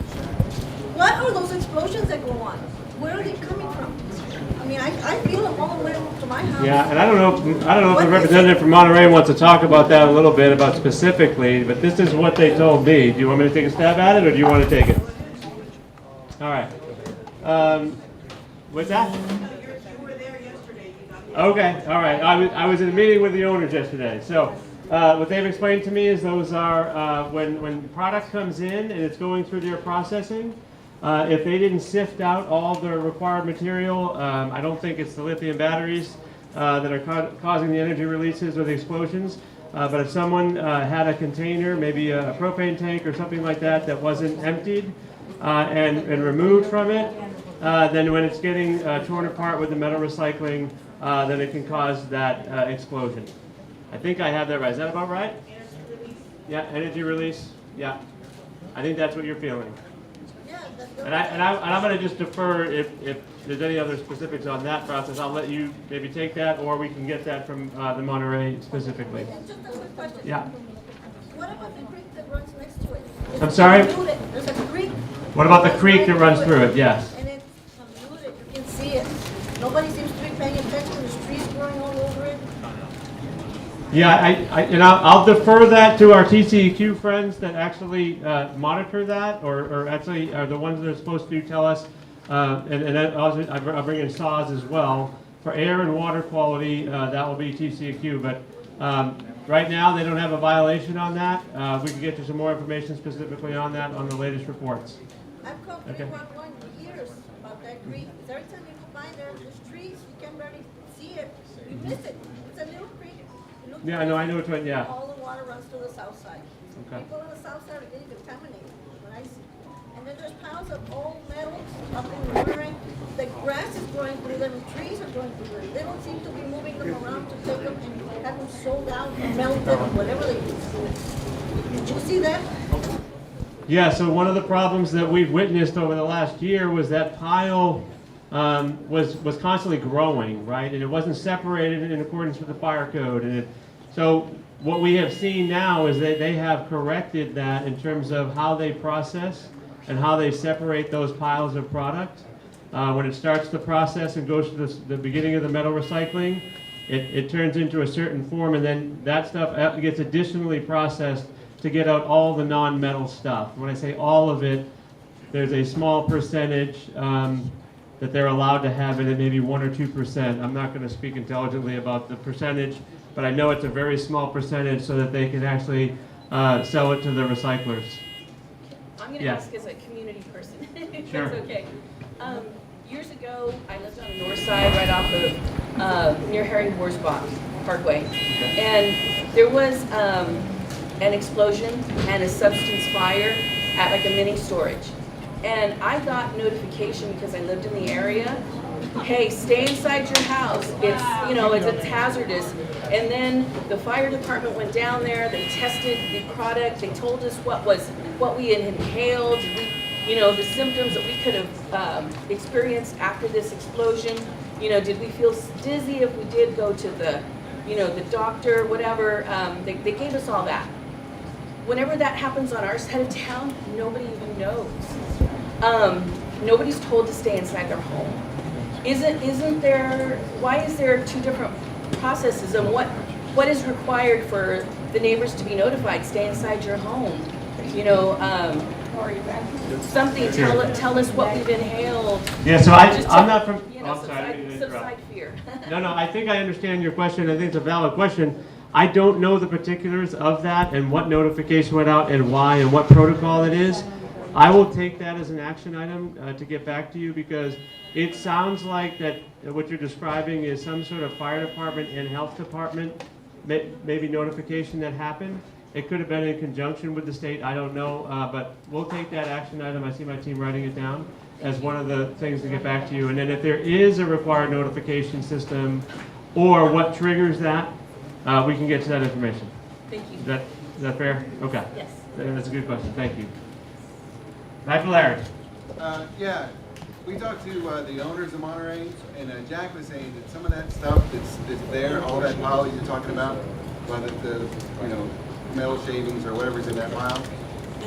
What are those explosions that go on? Where are they coming from? I mean, I feel them all the way to my house. Yeah, and I don't know if the representative from Monterey wants to talk about that a little bit, about specifically, but this is what they told me. Do you want me to take a stab at it, or do you want to take it? All right. What's that? You were there yesterday. Okay, all right. I was in a meeting with the owners yesterday. So what they've explained to me is those are when product comes in and it's going through their processing, if they didn't sift out all the required material, I don't think it's the lithium batteries that are causing the energy releases or the explosions. But if someone had a container, maybe a propane tank or something like that, that wasn't emptied and removed from it, then when it's getting torn apart with the metal recycling, then it can cause that explosion. I think I have that right. Is that about right? Energy release. Yeah, energy release. Yeah. I think that's what you're feeling. Yeah, And I'm going to just defer if there's any other specifics on that process. I'll let you maybe take that, or we can get that from the Monterey specifically. Just a quick question. Yeah. What about the creek that runs next to it? I'm sorry? There's a creek. What about the creek that runs through it? Yes. And it's polluted, you can see it. Nobody seems to be paying attention, there's trees growing all over it. Yeah, I'll defer that to our TCEQ friends that actually monitor that, or actually are the ones that are supposed to tell us. And then also, I'll bring in SAWS as well. For air and water quality, that will be TCEQ. But right now, they don't have a violation on that. We can get you some more information specifically on that on the latest reports. I've called 311 for years about that creek. Because every time you go by there, there's trees, you can barely see it. You miss it. It's a little creek. Yeah, I know. I know which one. Yeah. All the water runs to the south side. Okay. People on the south side are getting contaminated. When I see, and then there's piles of old metals up in the Monterrey. The grass is growing through them, trees are growing through them. They don't seem to be moving them around to take them and have them sold out or melted or whatever they do. Did you see that? Yeah, so one of the problems that we've witnessed over the last year was that pile was constantly growing, right? And it wasn't separated in accordance with the fire code. And so what we have seen now is that they have corrected that in terms of how they process and how they separate those piles of product. When it starts the process and goes to the beginning of the metal recycling, it turns into a certain form, and then that stuff gets additionally processed to get out all the non-metal stuff. When I say all of it, there's a small percentage that they're allowed to have in it, maybe 1 or 2%. I'm not going to speak intelligently about the percentage, but I know it's a very small percentage so that they can actually sell it to the recyclers. I'm going to ask as a community person, if Sure. that's okay. Years ago, I lived on the north side, right off of near Herring-Borsbach Parkway, and there was an explosion and a substance fire at like a mini storage. And I got notification because I lived in the area. Hey, stay inside your house. It's, you know, it's hazardous. And then the fire department went down there. They tested the product. They told us what we had inhaled. You know, the symptoms that we could have experienced after this explosion. You know, did we feel dizzy if we did go to the, you know, the doctor, whatever. They gave us all that. Whenever that happens on our side of town, nobody even knows. Nobody's told to stay inside their home. Isn't there, why is there two different processes, and what is required for the neighbors to be notified? Stay inside your home. You know, something, tell us what we've inhaled. Yeah, so I'm not from, you know, I'm sorry, subside fear. No, I think I understand your question. I think it's a valid question. I don't know the particulars of that and what notification went out and why and what protocol it is. I will take that as an action item to get back to you, because it sounds like that what you're describing is some sort of fire department and health department maybe notification that happened. It could have been in conjunction with the state, I don't know, but we'll take that action item. I see my team writing it down as one of the things to get back to you. And then if there is a required notification system or what triggers that, we can get to that information. Thank you. Is that fair? Okay. Yes. That's a good question. Thank you. Michael Larry. Yeah, we talked to the owners of Monterey, and Jack was saying that some of that stuff that's there, all that pile you're talking about, whether the you know, metal shavings or whatever's in that pile,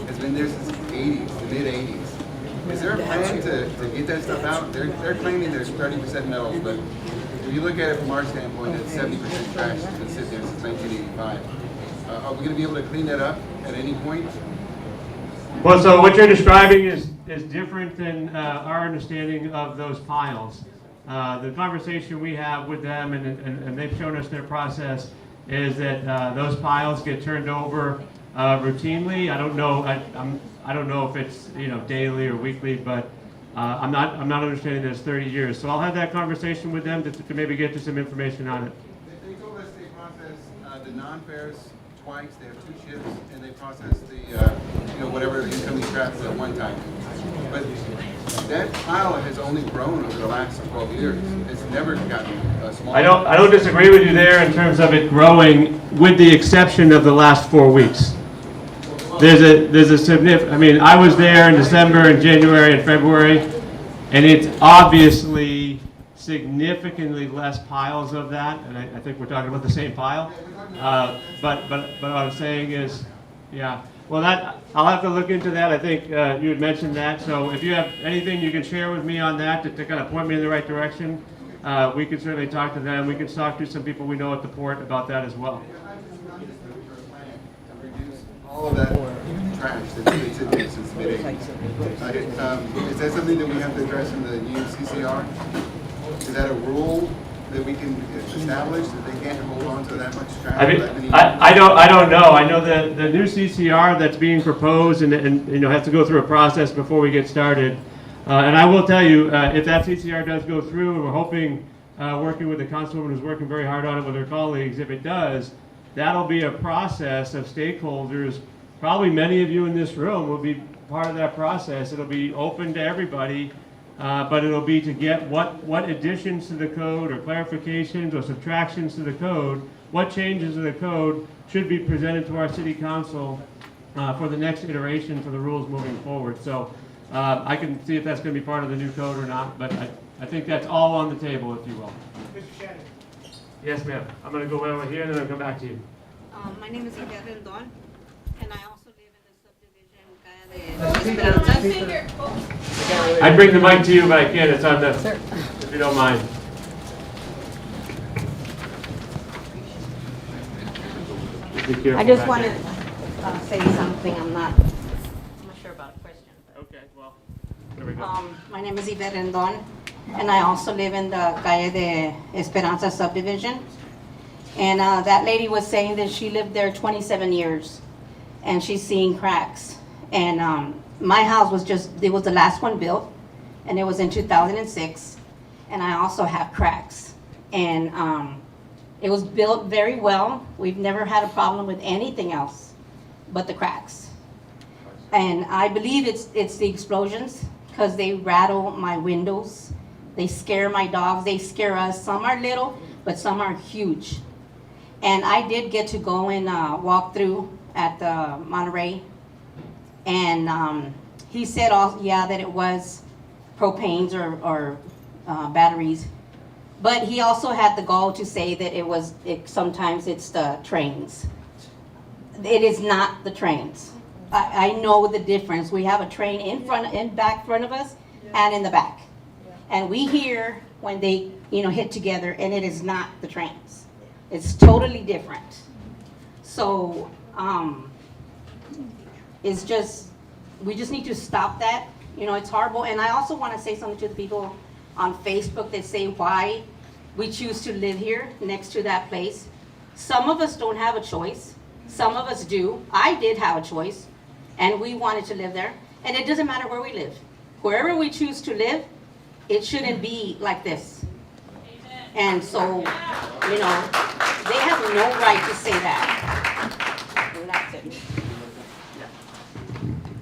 has been there since the 80s, the mid-80s. Is there a plan to get that stuff out? They're claiming there's 30% metals, but if you look at it from our standpoint, it's 70% trash that's been sitting there since 1985. Are we going to be able to clean that up at any point? Well, so what you're describing is different than our understanding of those piles. The conversation we have with them, and they've shown us their process, is that those piles get turned over routinely. I don't know. I don't know if it's, you know, daily or weekly, but I'm not understanding that it's 30 years. So I'll have that conversation with them to maybe get you some information on it. They told us they process the non-ferrous twice. They have 2 shifts, and they process the you know, whatever incoming traps at one time. But that pile has only grown over the last 12 years. It's never gotten smaller. I don't disagree with you there in terms of it growing, with the exception of the last 4 weeks. there's a significant, I mean, I was there in December and January and February, and it's obviously significantly less piles of that, and I think we're talking about the same pile. But what I'm saying is, yeah, well, I'll have to look into that. I think you had mentioned that, so if you have anything you can share with me on that to kind of point me in the right direction, we can certainly talk to them. We can talk to some people we know at the port about that as well. All of that trash that's sitting there since mid-April. Is that something that we have to address in the new CCR? Is that a rule that we can establish that they can't hold on to that much trash? I don't know. I know the new CCR that's being proposed and you know has to go through a process before we get started. And I will tell you, if that CCR does go through, and we're hoping, working with the councilwoman who's working very hard on it with her colleagues, if it does, that'll be a process of stakeholders. Probably many of you in this room will be part of that process. It'll be open to everybody, but it'll be to get what additions to the code or clarifications or subtractions to the code, what changes to the code should be presented to our city council for the next iteration for the rules moving forward. So I can see if that's going to be part of the new code or not, but I think that's all on the table, if you will. Mr. Shannon. Yes, ma'am. I'm going to go over here and then I'll come back to you. My name is Yvette Rendon, and I also live in the subdivision Calle de Esperanza. I'd bring the mic to you, but I can't. It's on the, if you don't mind. I just wanted to say something. I'm not sure about a question. Okay, well, there we go. My name is Yvette Rendon, and I also live in the Calle de Esperanza subdivision. And that lady was saying that she lived there 27 years, and she's seeing cracks. And my house was it was the last one built, and it was in 2006, and I also have cracks. And it was built very well. We've never had a problem with anything else but the cracks. And I believe it's the explosions, because they rattle my windows. They scare my dogs. They scare us. Some are little, but some are huge. And I did get to go and walk through at the Monterrey. And he said, that it was propanes or batteries. But he also had the gall to say that sometimes it's the trains. It is not the trains. I know the difference. We have a train in back front of us and in the back. And we hear when they, hit together, and it is not the trains. It's totally different. So, we just need to stop that. It's horrible. And I also want to say something to the people on Facebook that say why we choose to live here next to that place. Some of us don't have a choice. Some of us do. I did have a choice, and we wanted to live there. And it doesn't matter where we live. Wherever we choose to live, it shouldn't be like this. And so, they have no right to say that. And that's it.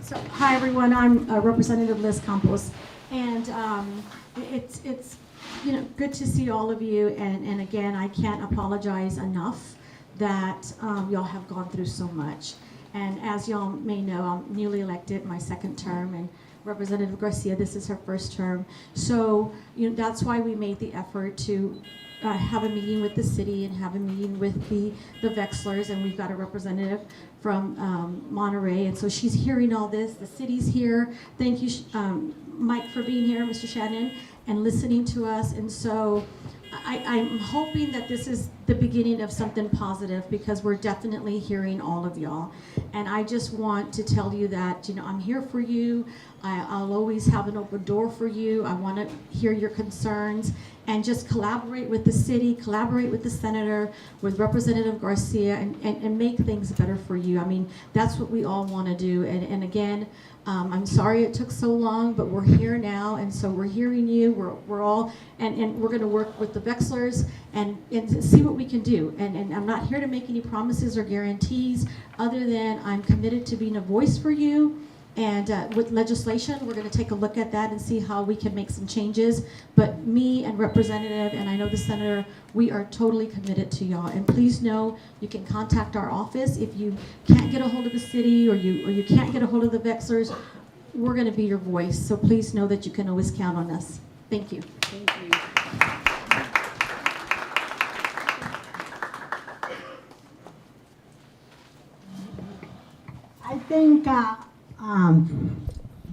So, hi everyone, I'm Representative Liz Campos, and it's good to see all of you. And again, I can't apologize enough that y'all have gone through so much. And as y'all may know, I'm newly elected, my second term, and Representative Garcia, this is her first term. So, that's why we made the effort to have a meeting with the city and have a meeting with the Vexlers, and we've got a representative from Monterrey, and so she's hearing all this. The city's here. Thank you, Mike, for being here, Mr. Shannon, and listening to us. And so I'm hoping that this is the beginning of something positive, because we're definitely hearing all of y'all. And I just want to tell you that, I'm here for you. I'll always have an open door for you. I want to hear your concerns and just collaborate with the city, collaborate with the senator, with Representative Garcia, and make things better for you. I mean, that's what we all want to do. And again, I'm sorry it took so long, but we're here now, and so we're hearing you. We're all, and we're going to work with the Vexlers and see what we can do. And I'm not here to make any promises or guarantees, other than I'm committed to being a voice for you, And with legislation, we're going to take a look at that and see how we can make some changes. But me and Representative, and I know the Senator, we are totally committed to y'all. And please know you can contact our office if you can't get a hold of the city or you can't get a hold of the Vexlers. We're going to be your voice. So please know that you can always count on us. Thank you. Thank you. I think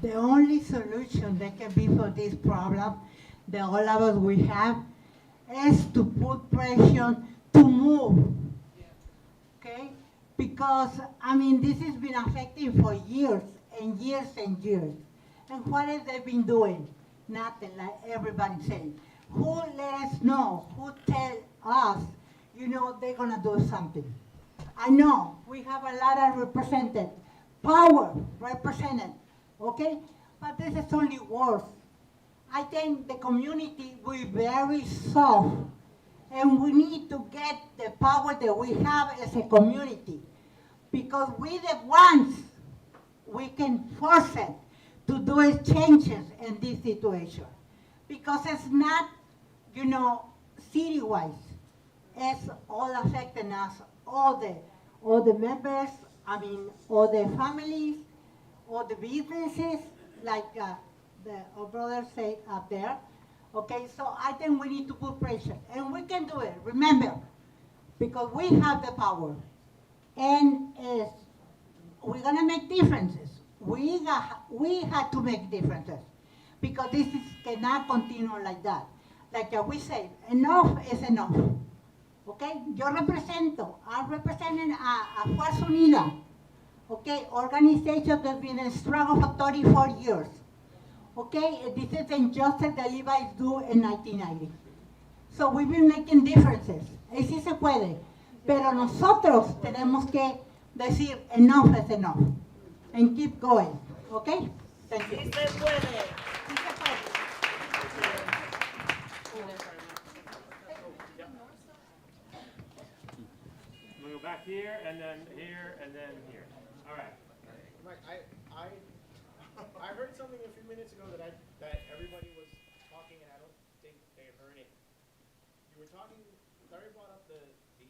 the only solution that can be for this problem that all of us we have is to put pressure to move. Okay? Because, I mean, this has been affecting for years and years and years. And what have they been doing? Nothing, like everybody's saying. Who let us know? Who tell us, you know, they're gonna do something? I know we have a lot of represented, power represented, okay? But this is only worse. I think the community will be very soft, and we need to get the power that we have as a community, because we the ones, we can force it to do changes in this situation. Because it's not, you know, city-wise, it's all affecting us, all the members, I mean, all the families, all the businesses, like our brothers say up there. Okay, so I think we need to put pressure, and we can do it, remember, because we have the power. And we're gonna make differences. We have to make differences, because this cannot continue like that. Like we say, enough is enough. Okay, I'm representing a Fuerza Unida, okay, organization that's been in struggle for 34 years. Okay, this is injustice that Levi's do in 1990. So we've been making differences. Y sí se puede, pero nosotros tenemos que decir enough is enough and keep going. Okay? Thank you. Sí se puede. Sí se puede. We'll go back here, and then here, and then here. All right. Mike, I heard something a few minutes ago that everybody was talking, and I don't think they heard it. You were talking, Larry brought up the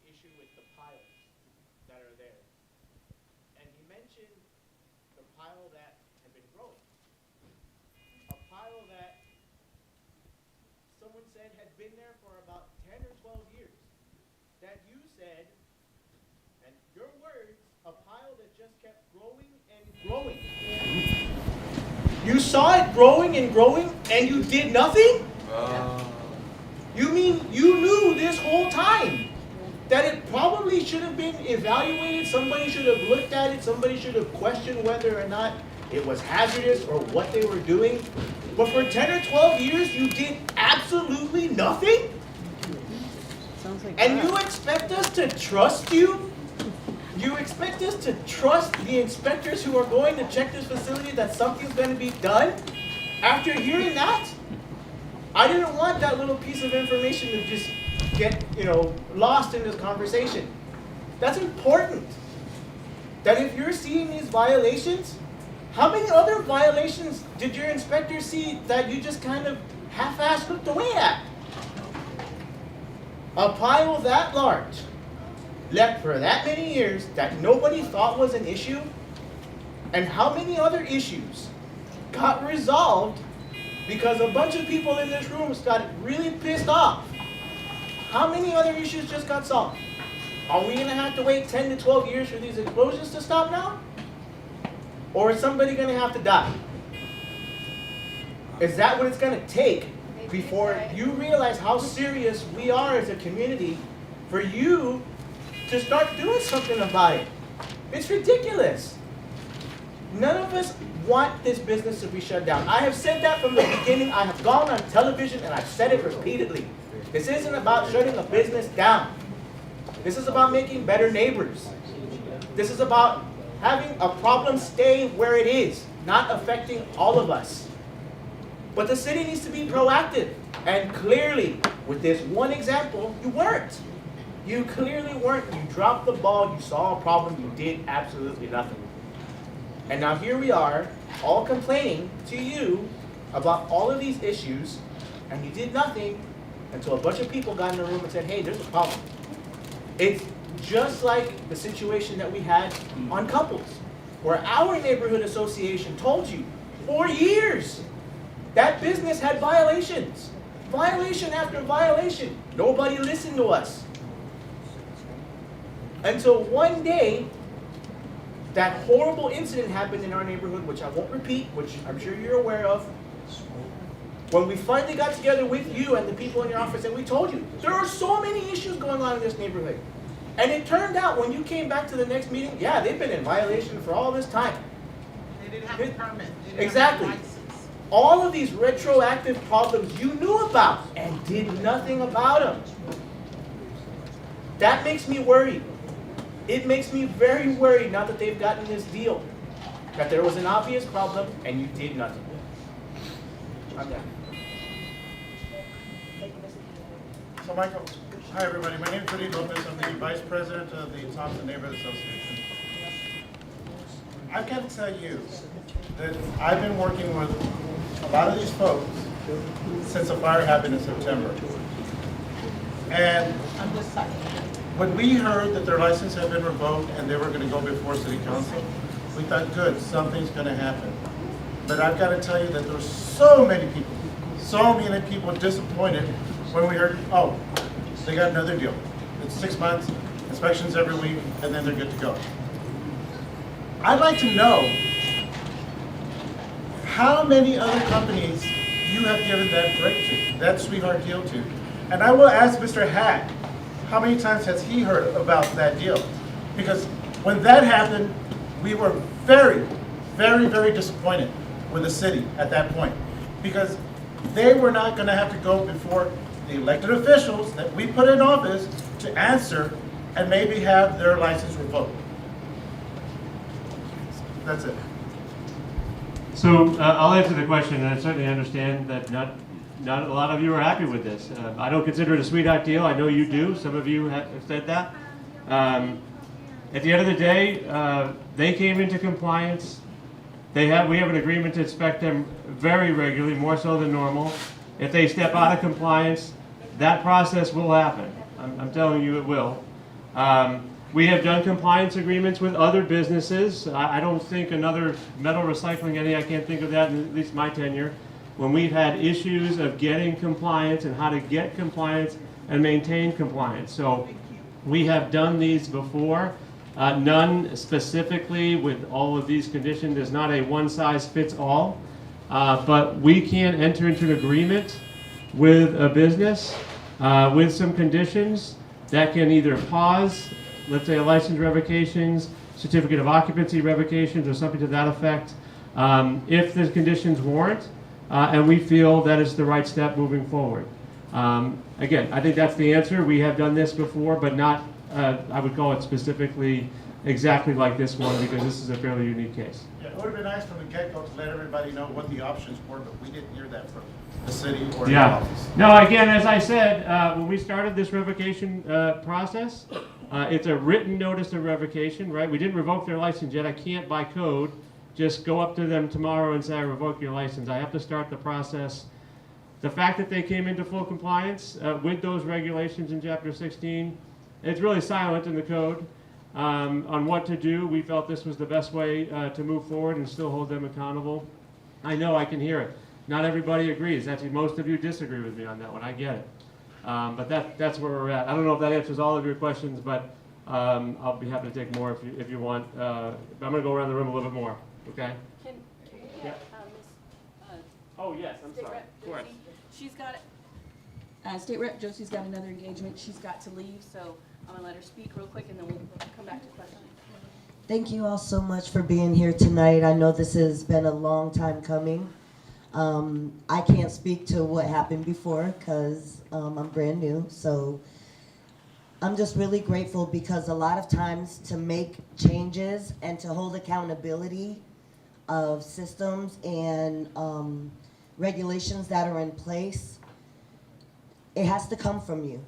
issue with the piles that are there. And he mentioned the pile that had been growing. A pile that someone said had been there for about 10 or 12 years. That you said, and your words, a pile that just kept growing and growing. You saw it growing and growing, and you did nothing? You mean you knew this whole time that it probably should have been evaluated, somebody should have looked at it, somebody should have questioned whether or not it was hazardous or what they were doing, but for 10 or 12 years you did absolutely nothing? And you expect us to trust you? You expect us to trust the inspectors who are going to check this facility that something's going to be done? After hearing that, I didn't want that little piece of information to just get, lost in this conversation. That's important. That if you're seeing these violations, how many other violations did your inspectors see that you just kind of half-assed looked away at? A pile that large, left for that many years, that nobody thought was an issue, and how many other issues got resolved because a bunch of people in this room got really pissed off? How many other issues just got solved? Are we going to have to wait 10 to 12 years for these explosions to stop now? Or is somebody going to have to die? Is that what it's going to take before you realize how serious we are as a community for you to start doing something about it? It's ridiculous. None of us want this business to be shut down. I have said that from the beginning. I have gone on television and I've said it repeatedly. This isn't about shutting a business down. This is about making better neighbors. This is about having a problem stay where it is, not affecting all of us. But the city needs to be proactive. And clearly, with this one example, you weren't. You clearly weren't. You dropped the ball, you saw a problem, you did absolutely nothing. And now here we are, all complaining to you about all of these issues, and you did nothing until a bunch of people got in the room and said, hey, there's a problem. It's just like the situation that we had on Couples, where our neighborhood association told you for years that business had violations. Violation after violation. Nobody listened to us. Until one day, that horrible incident happened in our neighborhood, which I won't repeat, which I'm sure you're aware of. When we finally got together with you and the people in your office and we told you, there are so many issues going on in this neighborhood. And it turned out when you came back to the next meeting, yeah, they've been in violation for all this time. They didn't have a permit. They didn't Exactly. have a license. All of these retroactive problems you knew about and did nothing about them. That makes me worried. It makes me very worried now that they've gotten this deal, that there was an obvious problem and you did nothing. I'm done. So Michael, hi everybody, my name is Rudy Lopez, I'm the Vice President of the Thompson Neighborhood Association. I've got to tell you that I've been working with a lot of these folks since the fire happened in September. And when we heard that their license had been revoked and they were going to go before City Council, we thought, good, something's going to happen. But I've got to tell you that there's so many people disappointed when we heard, oh, they got another deal. It's 6 months, inspections every week, and then they're good to go. I'd like to know how many other companies you have given that break to, that sweetheart deal to. And I will ask Mr. Hack, how many times has he heard about that deal? Because when that happened, we were very, very, very disappointed with the city at that point. Because they were not going to have to go before the elected officials that we put in office to answer and maybe have their license revoked. That's it. So I'll answer the question, and I certainly understand that not a lot of you are happy with this. I don't consider it a sweetheart deal. I know you do. Some of you have said that. At the end of the day, they came into compliance. We have an agreement to inspect them very regularly, more so than normal. If they step out of compliance, that process will happen. I'm telling you it will. We have done compliance agreements with other businesses. I don't think another metal recycling entity, I can't think of that in at least my tenure, when we've had issues of getting compliance and how to get compliance and maintain compliance. So we have done these before. None specifically with all of these conditions. There's not a one-size-fits-all. But we can enter into an agreement with a business with some conditions that can either pause, let's say, a license revocations, certificate of occupancy revocations, or something to that effect, if the conditions warrant, and we feel that is the right step moving forward. Again, I think that's the answer. We have done this before, but not, I would call it specifically exactly like this one, because this is a fairly unique case. Yeah, it would have been nice from the get-go to let everybody know what the options were, but we didn't hear that from the city or the office. No, again, as I said, when we started this revocation process, it's a written notice of revocation, right? We didn't revoke their license yet. I can't, by code, just go up to them tomorrow and say, I revoke your license. I have to start the process. The fact that they came into full compliance with those regulations in Chapter 16, it's really silent in the code on what to do. We felt this was the best way to move forward and still hold them accountable. I know, I can hear it. Not everybody agrees. Actually, most of you disagree with me on that one. I get it. But that's where we're at. I don't know if that answers all of your questions, but I'll be happy to take more if you want. I'm going to go around the room a little bit more. Okay? Can we get Ms. Oh, yes, I'm sorry. Of course. She's got it. State Rep Josie's got another engagement. She's got to leave, so I'm gonna let her speak real quick, and then we'll come back to questions. Thank you all so much for being here tonight. I know this has been a long time coming. I can't speak to what happened before because I'm brand new, so I'm just really grateful because a lot of times to make changes and to hold accountability of systems and regulations that are in place, it has to come from you.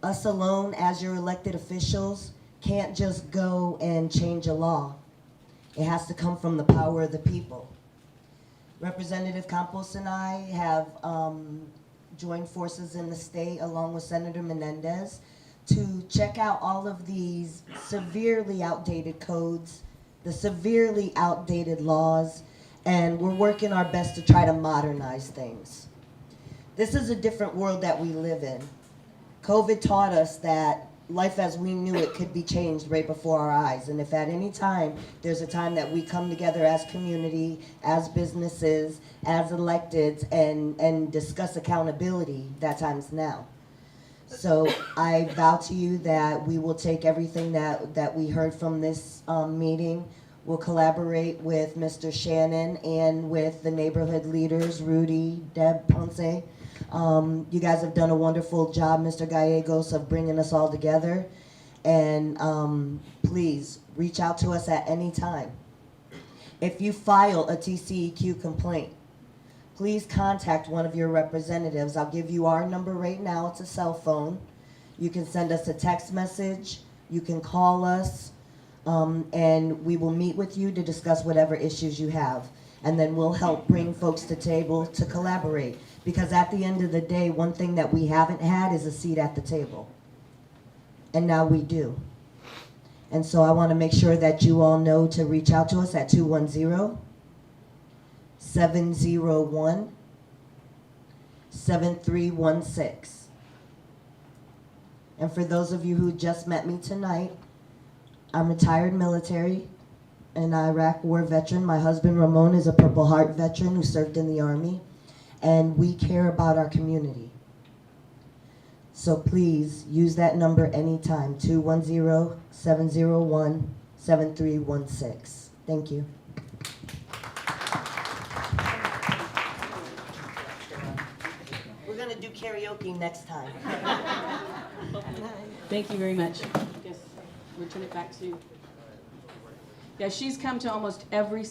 Us alone as your elected officials can't just go and change a law. It has to come from the power of the people. Representative Campos and I have joined forces in the state along with Senator Menéndez to check out all of these severely outdated codes, the severely outdated laws, and we're working our best to try to modernize things. This is a different world that we live in. COVID taught us that life as we knew it could be changed right before our eyes. And if at any time there's a time that we come together as community, as businesses, as electeds, and discuss accountability, that time's now. So I vow to you that we will take everything that we heard from this meeting. We'll collaborate with Mr. Shannon and with the neighborhood leaders, Rudy, Deb, Ponce. You guys have done a wonderful job, Mr. Gallegos, of bringing us all together. And please, reach out to us at any time. If you file a TCEQ complaint, please contact one of your representatives. I'll give you our number right now. It's a cell phone. You can send us a text message. You can call us. And we will meet with you to discuss whatever issues you have. And then we'll help bring folks to table to collaborate. Because at the end of the day, one thing that we haven't had is a seat at the table. And now we do. And so I want to make sure that you all know to reach out to us at 210-701-7316. And for those of you who just met me tonight, I'm retired military, an Iraq war veteran. My husband Ramon is a Purple Heart veteran who served in the Army, and we care about our community. So please use that number anytime, 210-701-7316. Thank you. We're gonna do karaoke next time. Thank you very much. Yes, we'll turn it back to. Yeah, she's come to almost every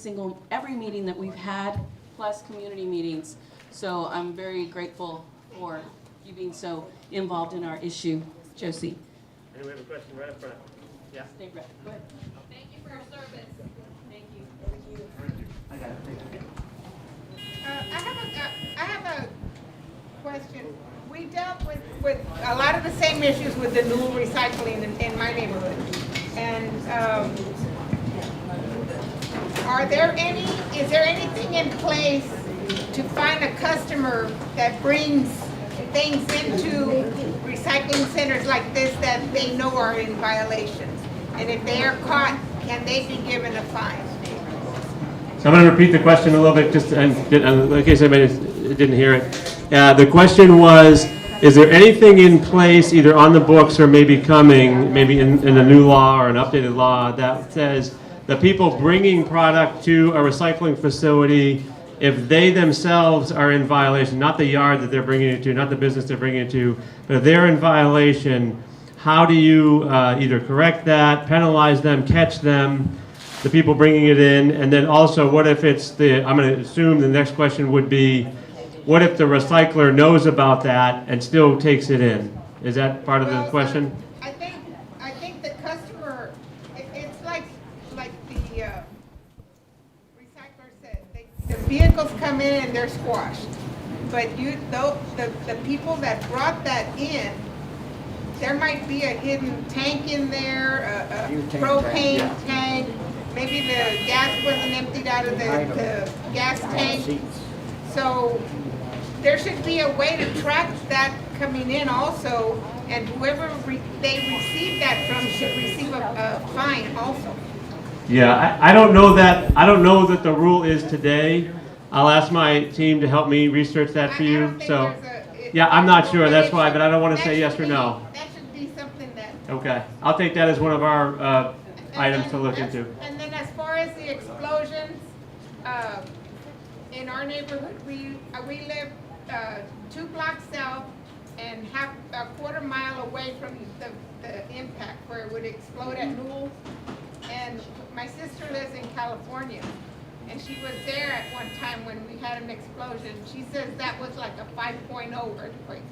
meeting that we've had, plus community meetings. So I'm very grateful for you being so involved in our issue, Josie. And we have a question right up front. Yeah. Stay right. Go ahead. Thank you for your service. Thank you. I got it. I have a question. We dealt with a lot of the same issues with the new recycling in my neighborhood. And is there anything in place to find a customer that brings things into recycling centers like this that they know are in violations? And if they are caught, can they be given a fine? So I'm going to repeat the question a little bit, just in case anybody didn't hear it. The question was, is there anything in place, either on the books or maybe coming, maybe in a new law or an updated law, that says the people bringing product to a recycling facility, if they themselves are in violation, not the yard that they're bringing it to, not the business they're bringing it to, but if they're in violation, how do you either correct that, penalize them, catch them, the people bringing it in, and then also what if it's I'm going to assume the next question would be, what if the recycler knows about that and still takes it in? Is that part of the question? I think the customer, it's like the recycler said, the vehicles come in and they're squashed. But the people that brought that in, there might be a hidden tank in there, a propane tank. Maybe the gas wasn't emptied out of the gas tank. So there should be a way to track that coming in also, and whoever they receive that from should receive a fine also. Yeah, I don't know that the rule is today. I'll ask my team to help me research that for you. So, yeah, I'm not sure. That's why, but I don't want to say yes or no. That should be something that. Okay, I'll take that as one of our items to look into. And then as far as the explosions, in our neighborhood, we live 2 blocks south and half a quarter mile away from the impact where it would explode at Newell. And my sister lives in California, and she was there at one time when we had an explosion. She says that was like a 5.0 earthquake.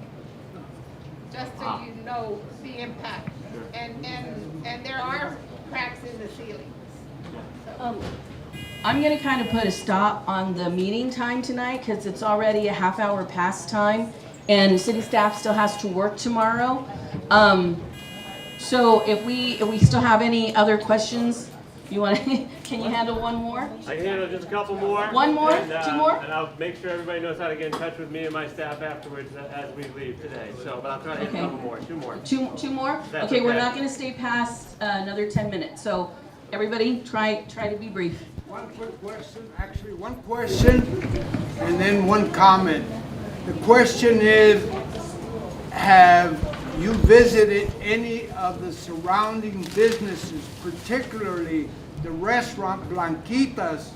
Just so you know the impact. And there are cracks in the ceilings. I'm gonna kind of put a stop on the meeting time tonight because it's already a half hour past time and city staff still has to work tomorrow. So if we still have any other questions, you want to, can you handle one more? I can handle just a couple more. One more? And, 2 more? And I'll make sure everybody knows how to get in touch with me and my staff afterwards as we leave today. So, but I'll try to hit a couple more. 2 more. Two more? That's Okay, we're okay. not gonna stay past another 10 minutes. So everybody try to be brief. One quick question, actually one question and then one comment. The question is, have you visited any of the surrounding businesses, particularly the restaurant Blanquita's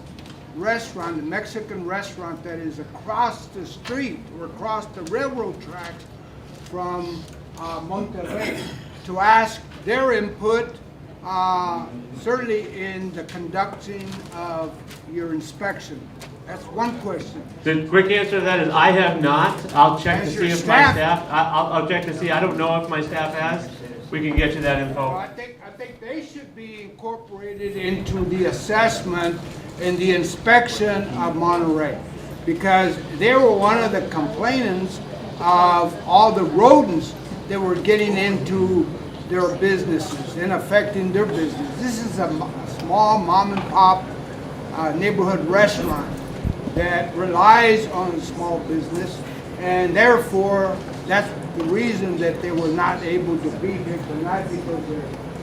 restaurant, the Mexican restaurant that is across the street or across the railroad tracks from Monterrey, to ask their input, certainly in the conducting of your inspection? That's one question. The quick answer to that is I have not. I'll check to Has see your if my staff- staff, I'll check to see. I don't know if my staff has. We can get you that Well, info. I think they should be incorporated into the assessment and the inspection of Monterey, because they were one of the complainants of all the rodents that were getting into their businesses and affecting their business. This is a small mom and pop neighborhood restaurant that relies on small business, and therefore that's the reason that they were not able to be here tonight, because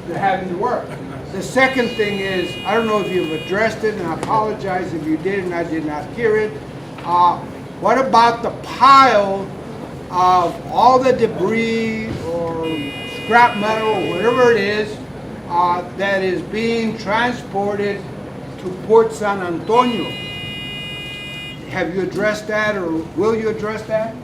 they're having to work. The second thing is, I don't know if you've addressed it, and I apologize if you did and I did not hear it. What about the pile of all the debris or scrap metal or whatever it is that is being transported to Port San Antonio? Have you addressed that, or will you address that?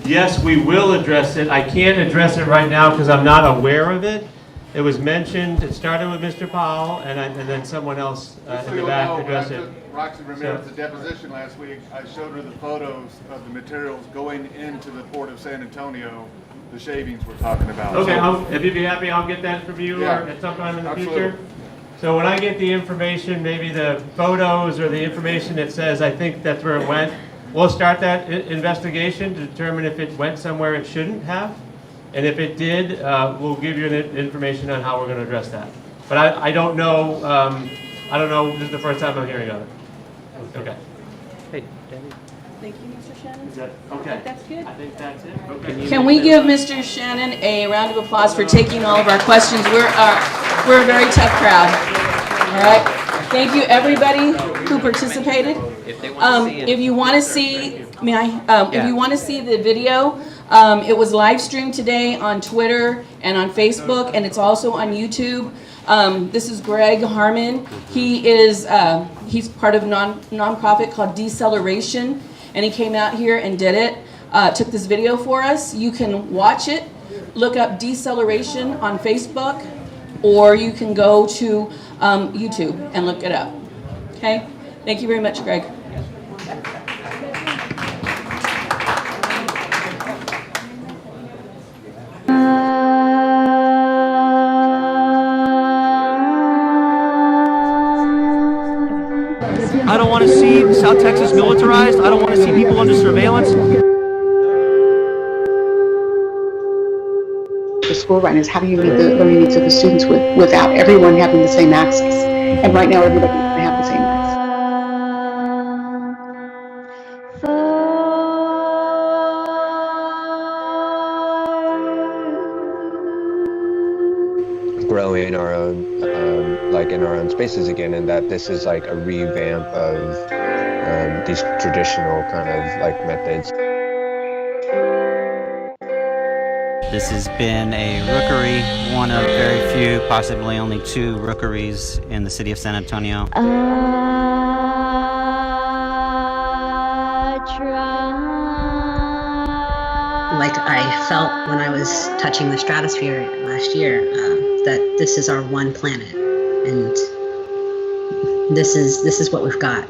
Yes, we will address it. I can't address it right now because I'm not aware of it. It was mentioned, it started with Mr. Powell, and then someone else in the back addressed it. Roxy Ramirez's deposition last week, I showed her the photos of the materials going into the port of San Antonio, the shavings we're talking about. Okay, So- if you'd be happy, I'll get that from you Yeah, or at some time in the absolutely. future. So when I get the information, maybe the photos or the information that says, I think that's where it went, we'll start that investigation to determine if it went somewhere it shouldn't have. And if it did, we'll give you information on how we're going to address that. But I don't know, this is the first time I'm hearing of it. Okay. Hey, Debbie. Thank you, Mr. Shannon. Is that, okay. I think that's good. I think that's it. Okay. Can we give Mr. Shannon a round of applause for taking all of our questions? We're a very tough crowd. All right. Thank you, everybody who participated. If you want to see, may I? If you want to see the video, it was live streamed today on Twitter and on Facebook, and it's also on YouTube. This is Greg Harmon. He is he's part of a nonprofit called Deceleration, and he came out here and did it. Took this video for us. You can watch it. Look up Deceleration on Facebook, or you can go to YouTube and look it up. Okay? Thank you very much, Greg. I don't want to see South Texas militarized. I don't want to see people under surveillance. The school right now is how do you meet the learning needs of the students without everyone having the same access? And right now everybody doesn't have the same access. Growing our own, like in our own spaces again, and that this is like a revamp of these traditional kind of like methods. This has been a rookery, one of very few, possibly only 2 rookeries in the city of San Antonio. Like I felt when I was touching the stratosphere last year, that this is our one planet, and this is what we've got.